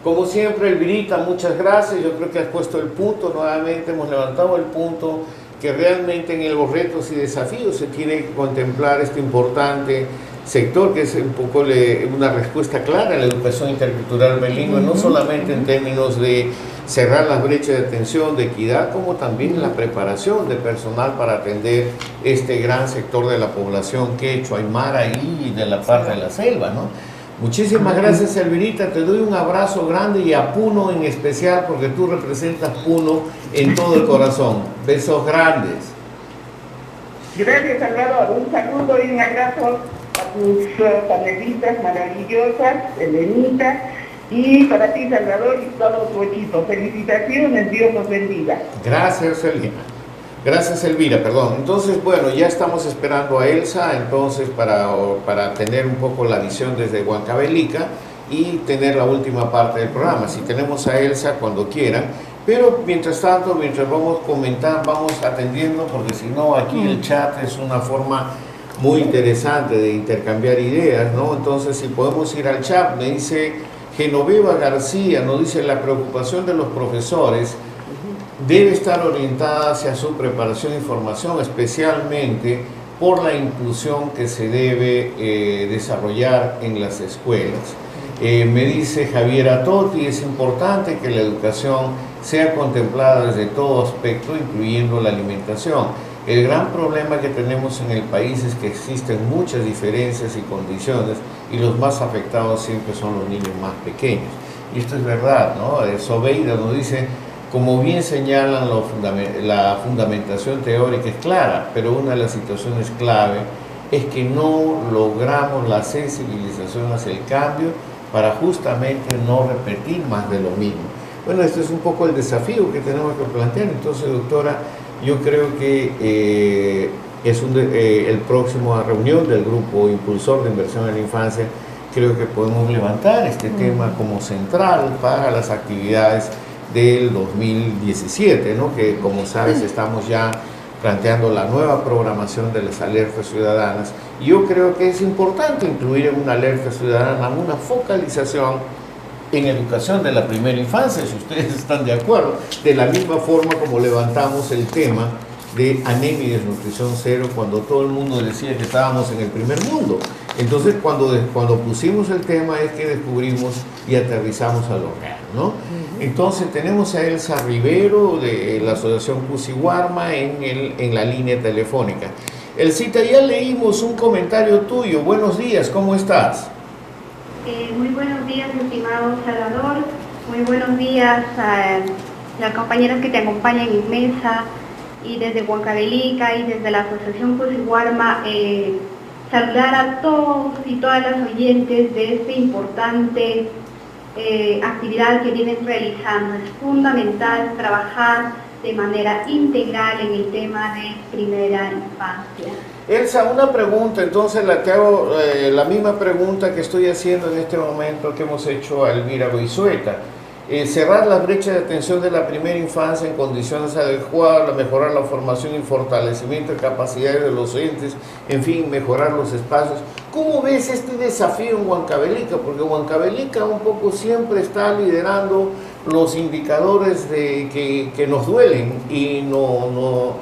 Como siempre, Elvirita, muchas gracias. Yo creo que has puesto el punto nuevamente, hemos levantado el punto que realmente en los retos y desafíos se tiene que contemplar este importante sector, que es un poco una respuesta clara a la educación intercultural bilingüe, no solamente en términos de cerrar las brechas de atención, de equidad, como también la preparación de personal para atender este gran sector de la población quechua, aymara y de la parte de la selva, ¿no? Muchísimas gracias, Elvirita, te doy un abrazo grande y a Puno en especial, porque tú representas Puno en todo el corazón. Besos grandes. Gracias, Salvador. Un saludo y un abrazo a tus panelistas maravillosas, Elenita, y para ti, Salvador, y todo tu equipo. Felicitaciones, Dios los bendiga. Gracias, Elvira. Gracias, Elvira, perdón. Entonces, bueno, ya estamos esperando a Elsa, entonces, para tener un poco la visión desde Huancavelica y tener la última parte del programa. Si tenemos a Elsa, cuando quieran. Pero, mientras tanto, mientras vamos comentando, vamos atendiendo, porque si no, aquí el chat es una forma muy interesante de intercambiar ideas, ¿no? Entonces, si podemos ir al chat, me dice Genoveva García, nos dice: la preocupación de los profesores debe estar orientada hacia su preparación y formación, especialmente por la inclusión que se debe desarrollar en las escuelas. Me dice Javiera Totti: es importante que la educación sea contemplada desde todo aspecto, incluyendo la alimentación. El gran problema que tenemos en el país es que existen muchas diferencias y condiciones, y los más afectados siempre son los niños más pequeños. Y esto es verdad, ¿no? Sobeida nos dice: como bien señalan, la fundamentación teórica es clara, pero una de las situaciones clave es que no logramos la sensibilización hacia el cambio para justamente no repetir más de lo mismo. Bueno, este es un poco el desafío que tenemos que plantear. Entonces, doctora, yo creo que el próximo reunión del Grupo Impulsor de Inversión en la Infancia, creo que podemos levantar este tema como central para las actividades del 2017, ¿no? Que, como sabes, estamos ya planteando la nueva programación de las alertas ciudadanas, y yo creo que es importante incluir en una alerta ciudadana una focalización en educación de la primera infancia, si ustedes están de acuerdo, de la misma forma como levantamos el tema de anemia y desnutrición cero cuando todo el mundo decía que estábamos en el primer mundo. Entonces, cuando pusimos el tema es que descubrimos y aterrizamos a lo real, ¿no? Entonces, tenemos a Elsa Rivero de la Asociación Cusihuarma en la línea telefónica. Elsita, ya leímos un comentario tuyo. Buenos días, ¿cómo estás? Muy buenos días, estimado Salvador. Muy buenos días a las compañeras que te acompañan en mesa, y desde Huancavelica y desde la Asociación Cusihuarma, saludar a todos y todas las oyentes de esta importante actividad que vienen realizando. Es fundamental trabajar de manera integral en el tema de primera infancia. Elsa, una pregunta, entonces te hago la misma pregunta que estoy haciendo en este momento que hemos hecho a Elvira Goizueta. Cerrar las brechas de atención de la primera infancia en condiciones adecuadas, mejorar la formación y fortalecimiento de capacidades de los entes, en fin, mejorar los espacios. ¿Cómo ves este desafío en Huancavelica? Porque Huancavelica un poco siempre está liderando los indicadores que nos duelen y nos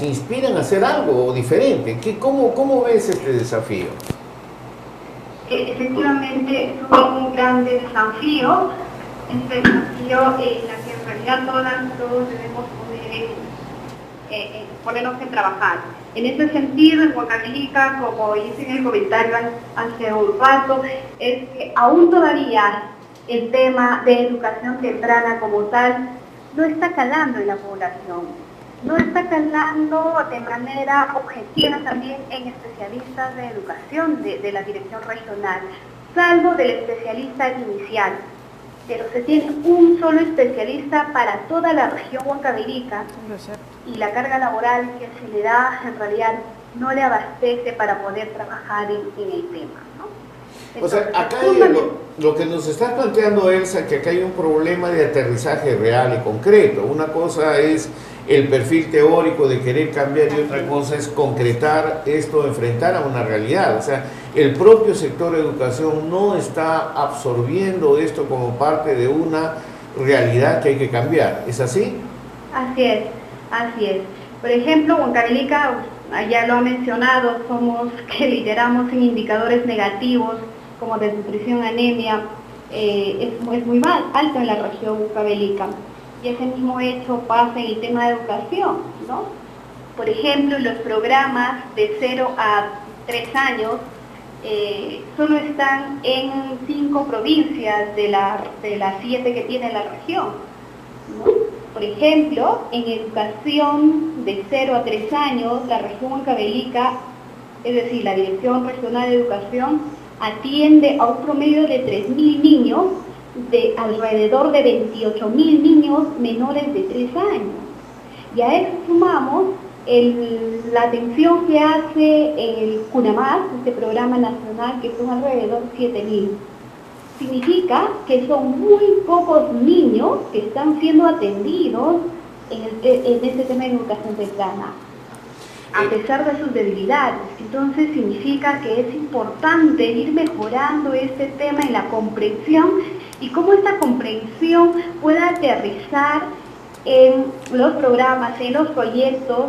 inspiran a hacer algo diferente. ¿Cómo ves este desafío? Efectivamente, es un gran desafío, este desafío en la que en realidad todos debemos ponernos en trabajar. En este sentido, en Huancavelica, como hice en el comentario hace un rato, es que aún todavía el tema de educación temprana como tal no está calando en la población. No está calando de manera objetiva también en especialistas de educación de la dirección regional, salvo del especialista inicial. Pero se tiene un solo especialista para toda la región Huancavelica, y la carga laboral que se le da en realidad no le abastece para poder trabajar en el tema, ¿no? Entonces, o sea, acá lo que nos está planteando Elsa, que acá hay un problema de aterrizaje real y concreto. Una cosa es el perfil teórico de querer cambiar y otra cosa es concretar esto, enfrentar a una realidad. O sea, el propio sector de educación no está absorbiendo esto como parte de una realidad que hay que cambiar. ¿Es así? Así es, así es. Por ejemplo, Huancavelica, ya lo ha mencionado, somos que lideramos en indicadores negativos como desnutrición, anemia, es muy alto en la región Huancavelica. Y ese mismo hecho pasa en el tema de educación, ¿no? Por ejemplo, los programas de 0 a 3 años solo están en 5 provincias de las 7 que tiene la región, ¿no? Por ejemplo, en educación de 0 a 3 años, la región Huancavelica, es decir, la Dirección Regional de Educación, atiende a un promedio de 3.000 niños, de alrededor de 28.000 niños menores de 3 años. Y a eso sumamos la atención que hace el CUNAMAS, este programa nacional, que son alrededor de 7.000. Significa que son muy pocos niños que están siendo atendidos en este tema de educación temprana, a pesar de sus debilidades. Entonces significa que es importante ir mejorando este tema en la comprensión y cómo esta comprensión pueda aterrizar en los programas, en los proyectos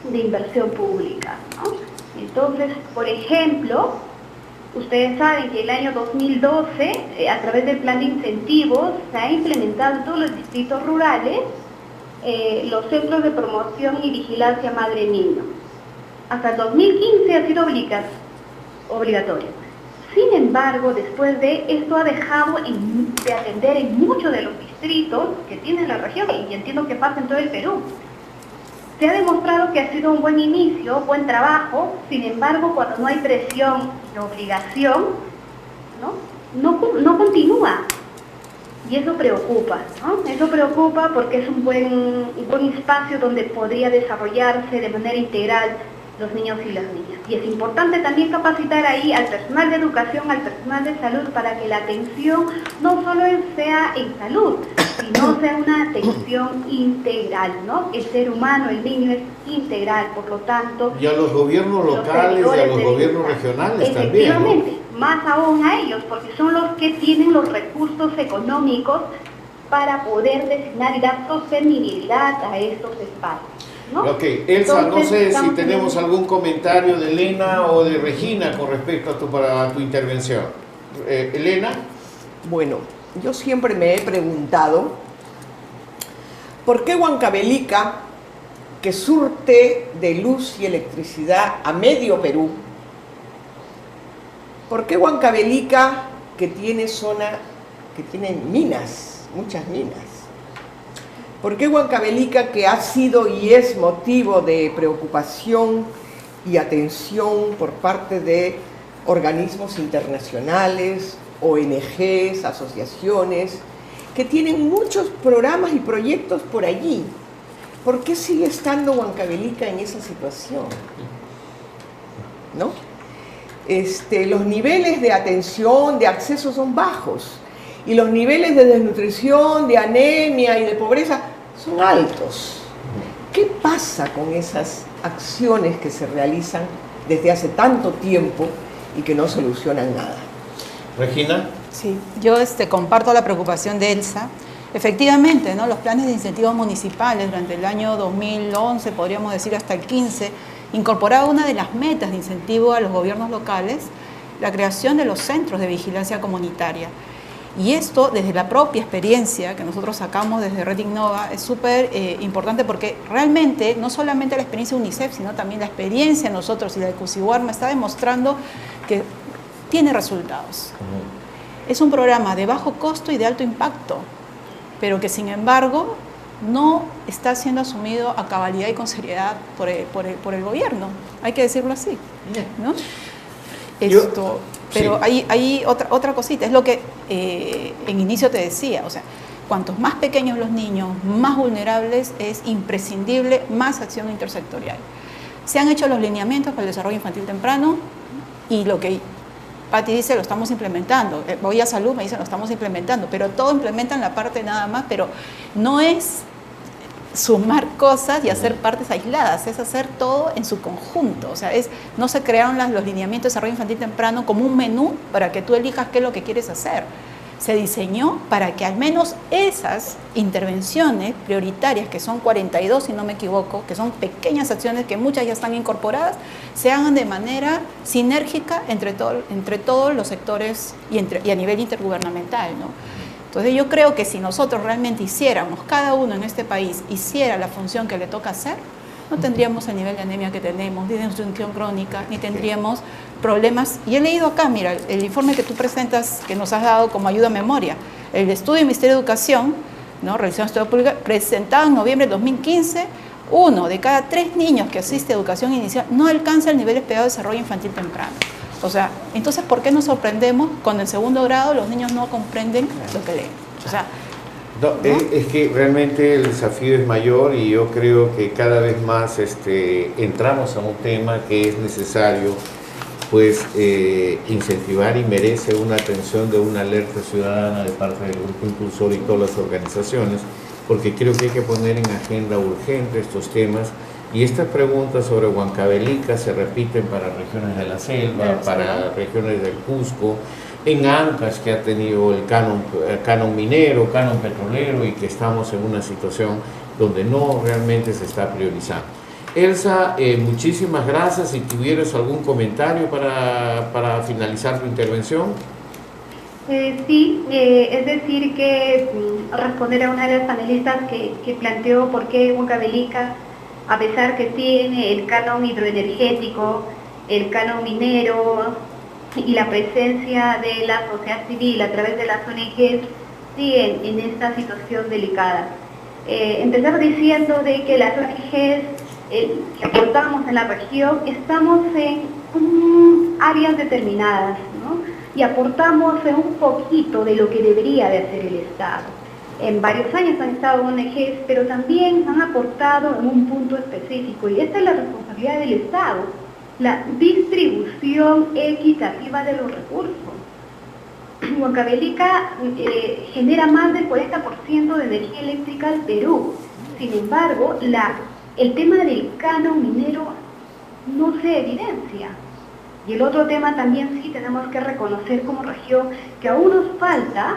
de inversión pública, ¿no? Entonces, por ejemplo, ustedes saben que el año 2012, a través del plan de incentivos, se ha implementado en todos los distritos rurales los centros de promoción y vigilancia madre-niño. Hasta el 2015 ha sido obligatorio. Sin embargo, después de esto ha dejado de atender en muchos de los distritos que tiene la región, y entiendo que pasa en todo el Perú. Se ha demostrado que ha sido un buen inicio, buen trabajo. Sin embargo, cuando no hay presión y obligación, no continúa. Y eso preocupa, ¿no? Eso preocupa porque es un buen espacio donde podría desarrollarse de manera integral los niños y las niñas. Y es importante también capacitar ahí al personal de educación, al personal de salud, para que la atención no solo sea en salud, sino sea una atención integral, ¿no? El ser humano, el niño es integral, por lo tanto... Y a los gobiernos locales y a los gobiernos regionales también, efectivamente, ¿no? Más aún a ellos, porque son los que tienen los recursos económicos para poder designar y dar sostenibilidad a estos espacios, ¿no? Ok, Elsa, entonces, no sé si tenemos algún comentario de Elena o de Regina con respecto a tu intervención. Elena. Bueno, yo siempre me he preguntado ¿por qué Huancavelica, que surte de luz y electricidad a medio Perú, por qué Huancavelica, que tiene minas, muchas minas, por qué Huancavelica, que ha sido y es motivo de preocupación y atención por parte de organismos internacionales, ONGs, asociaciones, que tienen muchos programas y proyectos por allí? ¿Por qué sigue estando Huancavelica en esa situación? ¿No? Los niveles de atención, de acceso son bajos, y los niveles de desnutrición, de anemia y de pobreza son altos. ¿Qué pasa con esas acciones que se realizan desde hace tanto tiempo y que no solucionan nada? Regina. Sí, yo comparto la preocupación de Elsa. Efectivamente, ¿no? Los planes de incentivos municipales durante el año 2011, podríamos decir hasta el 15, incorporaba una de las metas de incentivo a los gobiernos locales, la creación de los centros de vigilancia comunitaria. Y esto, desde la propia experiencia que nosotros sacamos desde Red Innova, es súper importante, porque realmente no solamente la experiencia de UNICEF, sino también la experiencia de nosotros y la de Cusihuarma está demostrando que tiene resultados. Es un programa de bajo costo y de alto impacto, pero que sin embargo no está siendo asumido a cabalidad y con seriedad por el gobierno. Hay que decirlo así, ¿no? Pero hay otra cosita, es lo que en inicio te decía, o sea, cuantos más pequeños los niños, más vulnerables, es imprescindible más acción intersectorial. Se han hecho los lineamientos para el desarrollo infantil temprano, y lo que Pati dice, lo estamos implementando. Voy a salud, me dicen, lo estamos implementando, pero todo implementan la parte nada más, pero no es sumar cosas y hacer partes aisladas, es hacer todo en su conjunto. O sea, no se crearon los lineamientos de desarrollo infantil temprano como un menú para que tú elijas qué es lo que quieres hacer. Se diseñó para que al menos esas intervenciones prioritarias, que son 42 si no me equivoco, que son pequeñas acciones que muchas ya están incorporadas, se hagan de manera sinérgica entre todos los sectores y a nivel intergubernamental, ¿no? Entonces yo creo que si nosotros realmente hiciéramos, cada uno en este país hiciera la función que le toca hacer, no tendríamos el nivel de anemia que tenemos, ni de nutrición crónica, ni tendríamos problemas. Y he leído acá, mira, el informe que tú presentas, que nos has dado como ayuda a memoria, el estudio del Ministerio de Educación ¿no? Realizaron estudio público, presentado en noviembre de 2015, 1 de cada 3 niños que asiste a educación inicial no alcanza el nivel esperado de desarrollo infantil temprano. O sea, entonces, ¿por qué nos sorprendemos cuando en segundo grado los niños no comprenden lo que leen? O sea, no, es que realmente el desafío es mayor y yo creo que cada vez más entramos a un tema que es necesario pues incentivar y merece una atención de una alerta ciudadana de parte del Grupo Impulsor y todas las organizaciones, porque creo que hay que poner en agenda urgente estos temas. Y estas preguntas sobre Huancavelica se repiten para regiones de la selva, para regiones del Cusco, en Ancash, que ha tenido el canon minero, canon petrolero, y que estamos en una situación donde no realmente se está priorizando. Elsa, muchísimas gracias. Si tuvieras algún comentario para finalizar tu intervención. Sí, es decir que responder a una de las panelistas que planteó por qué Huancavelica, a pesar que tiene el canon hidroenergético, el canon minero y la presencia de la sociedad civil a través de las ONGs, siguen en esta situación delicada. Empezar diciendo de que las ONGs que aportamos en la región estamos en áreas determinadas, ¿no? Y aportamos un poquito de lo que debería de hacer el Estado. En varios años han estado ONGs, pero también han aportado en un punto específico, y esta es la responsabilidad del Estado, la distribución equitativa de los recursos. Huancavelica genera más del 40% de energía eléctrica al Perú. Sin embargo, el tema del canon minero no se evidencia. Y el otro tema también sí tenemos que reconocer como región que aún nos falta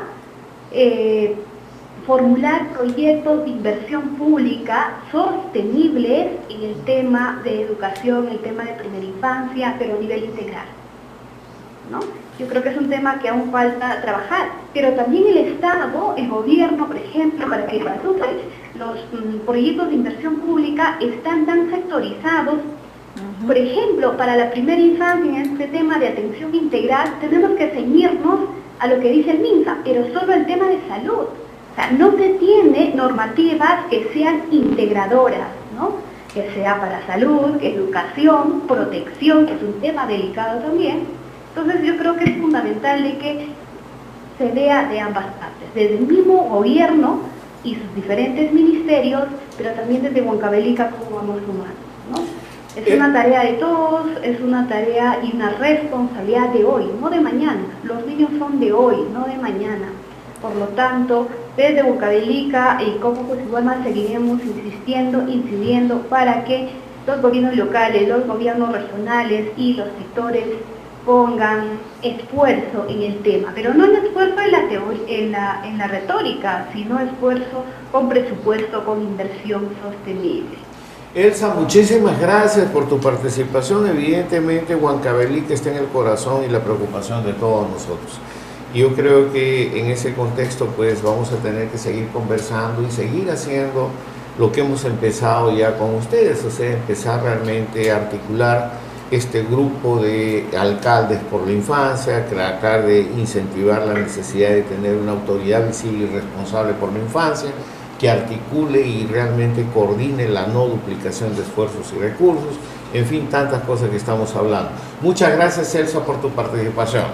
formular proyectos de inversión pública sostenibles en el tema de educación, el tema de primera infancia, pero a nivel integral, ¿no? Yo creo que es un tema que aún falta trabajar, pero también el Estado, el gobierno, por ejemplo, para que los proyectos de inversión pública están tan sectorizados. Por ejemplo, para la primera infancia, en este tema de atención integral, tenemos que ceñirnos a lo que dice el MINSA, pero solo el tema de salud. O sea, no se tiene normativas que sean integradoras, ¿no? Que sea para salud, educación, protección, que es un tema delicado también. Entonces yo creo que es fundamental de que se vea de ambas partes, desde el mismo gobierno y sus diferentes ministerios, pero también desde Huancavelica como vamos sumando, ¿no? Es una tarea de todos, es una tarea y una responsabilidad de hoy, no de mañana. Los niños son de hoy, no de mañana. Por lo tanto, desde Huancavelica y como pues igual más seguiremos incidiendo para que los gobiernos locales, los gobiernos regionales y los sectores pongan esfuerzo en el tema, pero no en esfuerzo en la retórica, sino esfuerzo con presupuesto, con inversión sostenible. Elsa, muchísimas gracias por tu participación. Evidentemente, Huancavelica está en el corazón y la preocupación de todos nosotros. Yo creo que en ese contexto pues vamos a tener que seguir conversando y seguir haciendo lo que hemos empezado ya con ustedes, o sea, empezar realmente a articular este grupo de alcaldes por la infancia, tratar de incentivar la necesidad de tener una autoridad visible y responsable por la infancia, que articule y realmente coordine la no duplicación de esfuerzos y recursos, en fin, tantas cosas que estamos hablando. Muchas gracias, Elsa, por tu participación.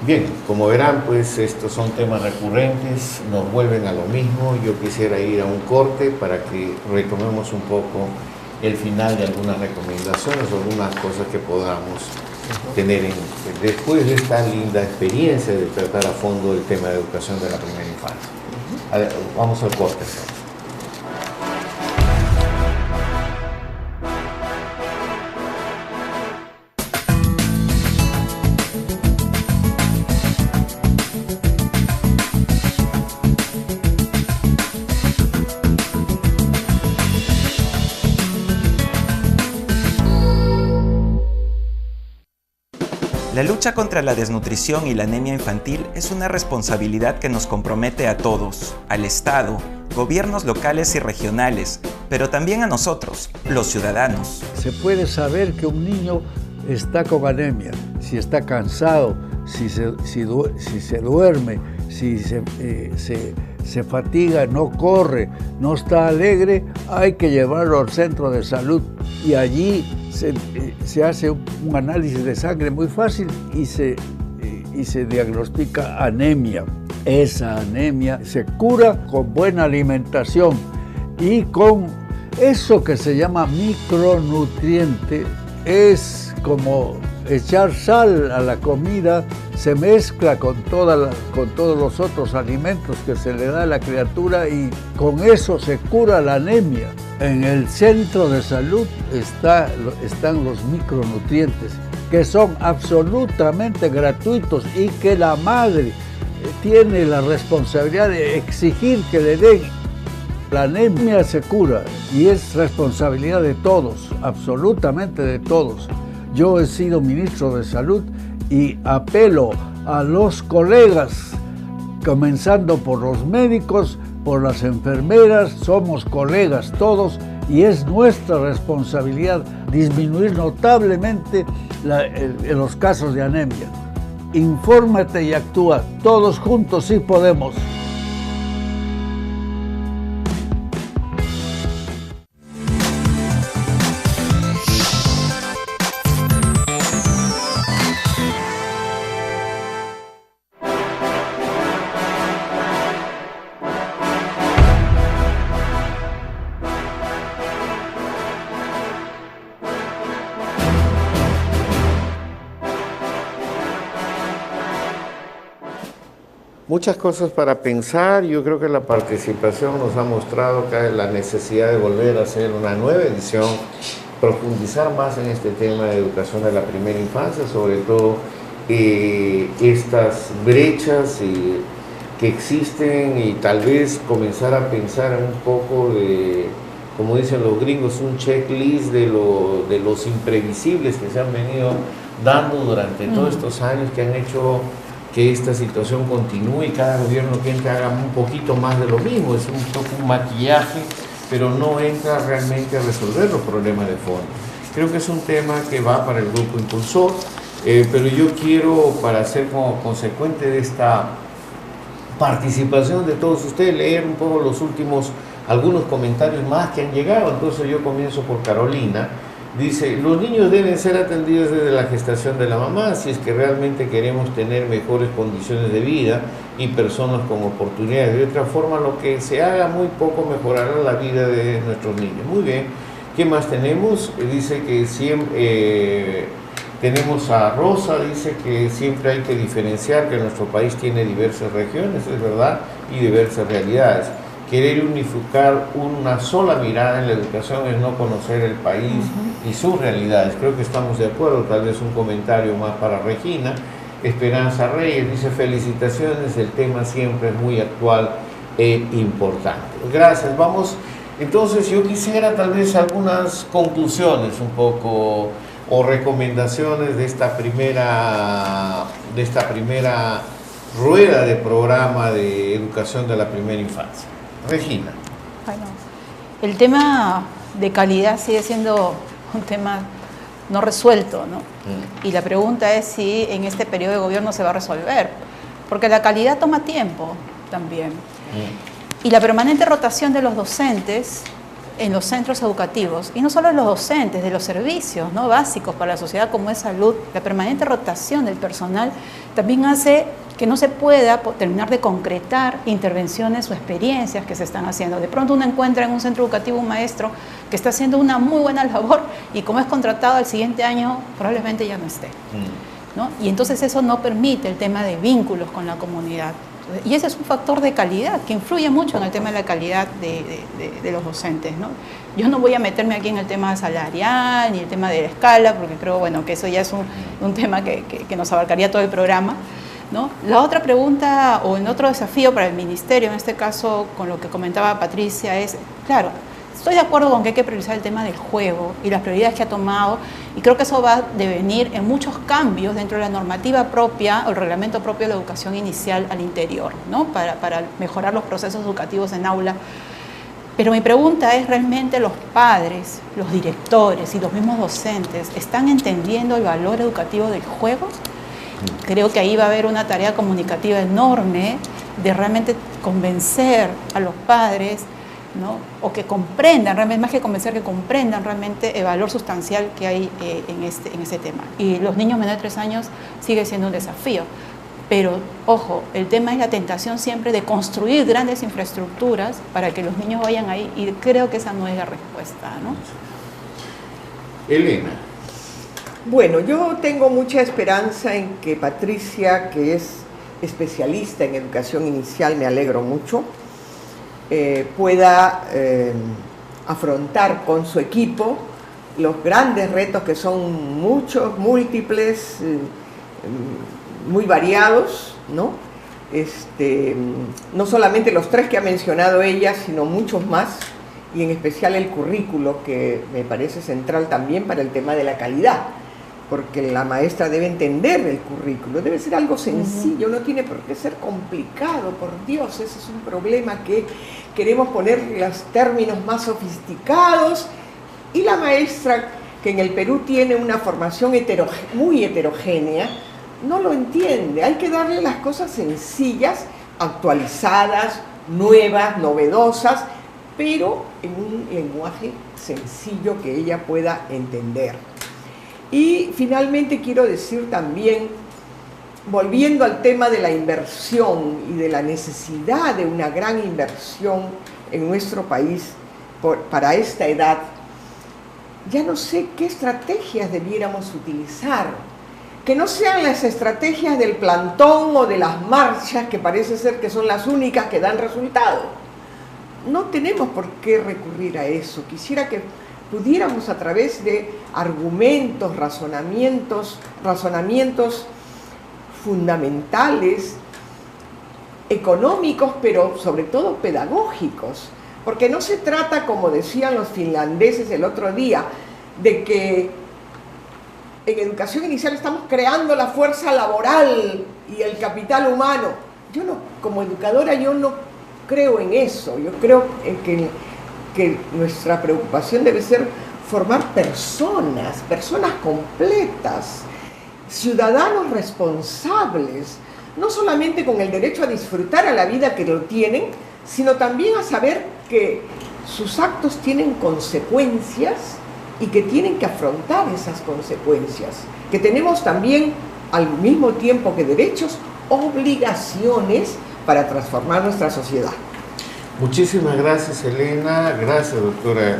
Bien, como verán, pues estos son temas recurrentes, nos vuelven a lo mismo. Yo quisiera ir a un corte para que retomemos un poco el final de algunas recomendaciones o algunas cosas que podamos tener después de esta linda experiencia de tratar a fondo el tema de educación de la primera infancia. Vamos al corte. La lucha contra la desnutrición y la anemia infantil es una responsabilidad que nos compromete a todos, al Estado, gobiernos locales y regionales, pero también a nosotros, los ciudadanos. Se puede saber que un niño está con anemia, si está cansado, si se duerme, si se se fatiga, no corre, no está alegre, hay que llevarlo al centro de salud y allí se hace un análisis de sangre muy fácil y se diagnostica anemia. Esa anemia se cura con buena alimentación y con eso que se llama micronutriente. Es como echar sal a la comida, se mezcla con todos los otros alimentos que se le da a la criatura y con eso se cura la anemia. En el centro de salud están los micronutrientes, que son absolutamente gratuitos y que la madre tiene la responsabilidad de exigir que le den. La anemia se cura y es responsabilidad de todos, absolutamente de todos. Yo he sido ministro de Salud y apelo a los colegas, comenzando por los médicos, por las enfermeras, somos colegas todos y es nuestra responsabilidad disminuir notablemente los casos de anemia. Infórmate y actúa, todos juntos sí podemos. Muchas cosas para pensar. Yo creo que la participación nos ha mostrado que hay la necesidad de volver a hacer una nueva edición, profundizar más en este tema de educación de la primera infancia, sobre todo estas brechas que existen y tal vez comenzar a pensar un poco de, como dicen los gringos, un checklist de los imprevisibles que se han venido dando durante todos estos años que han hecho que esta situación continúe y cada gobierno que entre haga un poquito más de lo mismo. Es un poco un maquillaje, pero no entra realmente a resolver los problemas de fondo. Creo que es un tema que va para el grupo impulsor, pero yo quiero, para ser como consecuente de esta participación de todos ustedes, leer un poco algunos comentarios más que han llegado. Entonces yo comienzo por Carolina. Dice, los niños deben ser atendidos desde la gestación de la mamá si es que realmente queremos tener mejores condiciones de vida y personas con oportunidades. De otra forma, lo que se haga muy poco mejorará la vida de nuestros niños. Muy bien. ¿Qué más tenemos? Dice que siempre tenemos a Rosa, dice que siempre hay que diferenciar que nuestro país tiene diversas regiones, es verdad, y diversas realidades. Querer unificar una sola mirada en la educación es no conocer el país y sus realidades. Creo que estamos de acuerdo, tal vez un comentario más para Regina. Esperanza Reyes dice, felicitaciones, el tema siempre es muy actual e importante. Gracias, vamos. Entonces yo quisiera tal vez algunas conclusiones un poco o recomendaciones de esta primera rueda de programa de educación de la primera infancia. Regina. Bueno, el tema de calidad sigue siendo un tema no resuelto, ¿no? Y la pregunta es si en este periodo de gobierno se va a resolver, porque la calidad toma tiempo también. Y la permanente rotación de los docentes en los centros educativos, y no solo de los docentes, de los servicios, ¿no?, básicos para la sociedad como es salud, la permanente rotación del personal también hace que no se pueda terminar de concretar intervenciones o experiencias que se están haciendo. De pronto uno encuentra en un centro educativo un maestro que está haciendo una muy buena labor y como es contratado al siguiente año probablemente ya no esté, ¿no? Y entonces eso no permite el tema de vínculos con la comunidad. Y ese es un factor de calidad que influye mucho en el tema de la calidad de los docentes, ¿no? Yo no voy a meterme aquí en el tema salarial ni el tema de la escala, porque creo, bueno, que eso ya es un tema que nos abarcaría todo el programa, ¿no? La otra pregunta o el otro desafío para el ministerio, en este caso con lo que comentaba Patricia, es, claro, estoy de acuerdo con que hay que priorizar el tema del juego y las prioridades que ha tomado, y creo que eso va a devenir en muchos cambios dentro de la normativa propia o el reglamento propio de la educación inicial al interior, ¿no?, para mejorar los procesos educativos en aula. Pero mi pregunta es, ¿realmente los padres, los directores y los mismos docentes están entendiendo el valor educativo del juego? Creo que ahí va a haber una tarea comunicativa enorme de realmente convencer a los padres, ¿no? O que comprendan, realmente, más que convencer, que comprendan realmente el valor sustancial que hay en este tema. Y los niños menores de 3 años sigue siendo un desafío. Pero, ojo, el tema es la tentación siempre de construir grandes infraestructuras para que los niños vayan ahí, y creo que esa no es la respuesta, ¿no? Elena. Bueno, yo tengo mucha esperanza en que Patricia, que es especialista en educación inicial, me alegro mucho, pueda afrontar con su equipo los grandes retos que son muchos, múltiples, muy variados, ¿no? No solamente los 3 que ha mencionado ella, sino muchos más, y en especial el currículo, que me parece central también para el tema de la calidad, porque la maestra debe entender el currículo, debe ser algo sencillo, no tiene por qué ser complicado, por Dios, ese es un problema que queremos poner los términos más sofisticados, y la maestra, que en el Perú tiene una formación muy heterogénea, no lo entiende. Hay que darle las cosas sencillas, actualizadas, nuevas, novedosas, pero en un lenguaje sencillo que ella pueda entender. Y finalmente quiero decir también, volviendo al tema de la inversión y de la necesidad de una gran inversión en nuestro país para esta edad, ya no sé qué estrategias debiéramos utilizar, que no sean las estrategias del plantón o de las marchas, que parece ser que son las únicas que dan resultado. No tenemos por qué recurrir a eso. Quisiera que pudiéramos, a través de argumentos, razonamientos fundamentales, económicos, pero sobre todo pedagógicos, porque no se trata, como decían los finlandeses el otro día, de que en educación inicial estamos creando la fuerza laboral y el capital humano. Yo no, como educadora, yo no creo en eso. Yo creo en que nuestra preocupación debe ser formar personas completas, ciudadanos responsables, no solamente con el derecho a disfrutar a la vida que lo tienen, sino también a saber que sus actos tienen consecuencias y que tienen que afrontar esas consecuencias, que tenemos también, al mismo tiempo que derechos, obligaciones para transformar nuestra sociedad. Muchísimas gracias, Elena. Gracias, doctora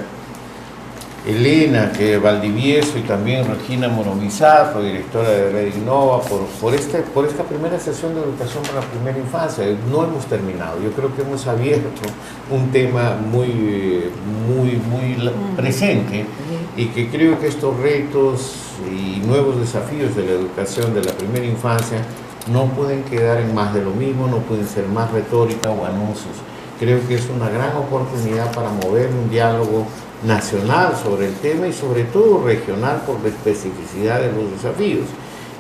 Elena Valdivieso, y también Regina Morovizafo, directora de Red Innova, por esta primera sesión de educación para la primera infancia. No hemos terminado. Yo creo que hemos abierto un tema muy presente, y que creo que estos retos y nuevos desafíos de la educación de la primera infancia no pueden quedar en más de lo mismo, no pueden ser más retórica o anuncios. Creo que es una gran oportunidad para mover un diálogo nacional sobre el tema, y sobre todo regional, por la especificidad de los desafíos.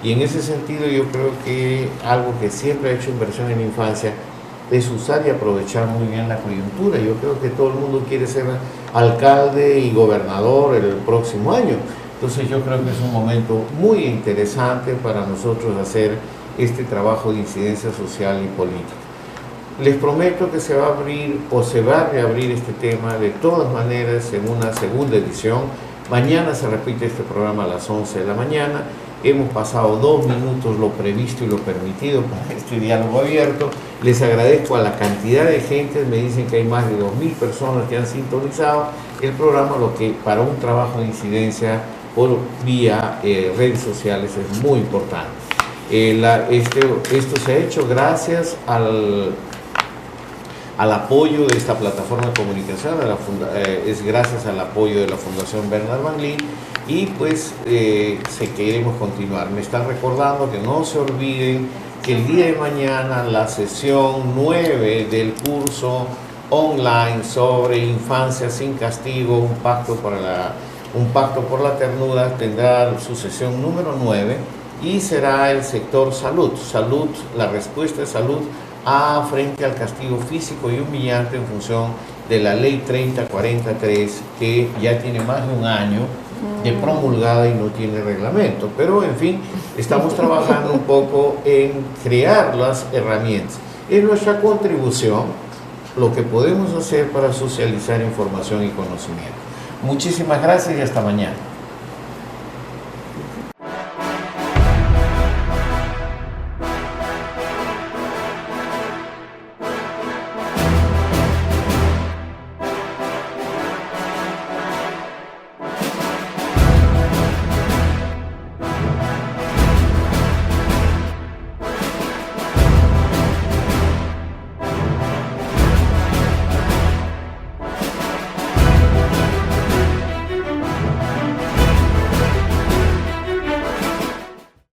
Y en ese sentido yo creo que algo que siempre ha hecho inversión en infancia es usar y aprovechar muy bien la coyuntura. Yo creo que todo el mundo quiere ser alcalde y gobernador el próximo año. Entonces yo creo que es un momento muy interesante para nosotros hacer este trabajo de incidencia social y política. Les prometo que se va a abrir, o se va a reabrir este tema de todas maneras en una segunda edición. Mañana se repite este programa a las 11 de la mañana. Hemos pasado 2 minutos lo previsto y lo permitido para este diálogo abierto. Les agradezco a la cantidad de gente. Me dicen que hay más de 2.000 personas que han sintonizado el programa, lo que para un trabajo de incidencia por vía redes sociales es muy importante. Esto se ha hecho gracias al apoyo de esta plataforma de comunicación, es gracias al apoyo de la Fundación Bernard Van Lee, y pues queremos continuar. Me están recordando que no se olviden que el día de mañana la sesión 9 del curso online sobre infancia sin castigo, un pacto por la ternura, tendrá su sesión número 9, y será el sector salud, la respuesta de salud frente al castigo físico y humillante en función de la ley 3043, que ya tiene más de un año de promulgada y no tiene reglamento. Pero en fin, estamos trabajando un poco en crear las herramientas. Es nuestra contribución lo que podemos hacer para socializar información y conocimiento. Muchísimas gracias y hasta mañana.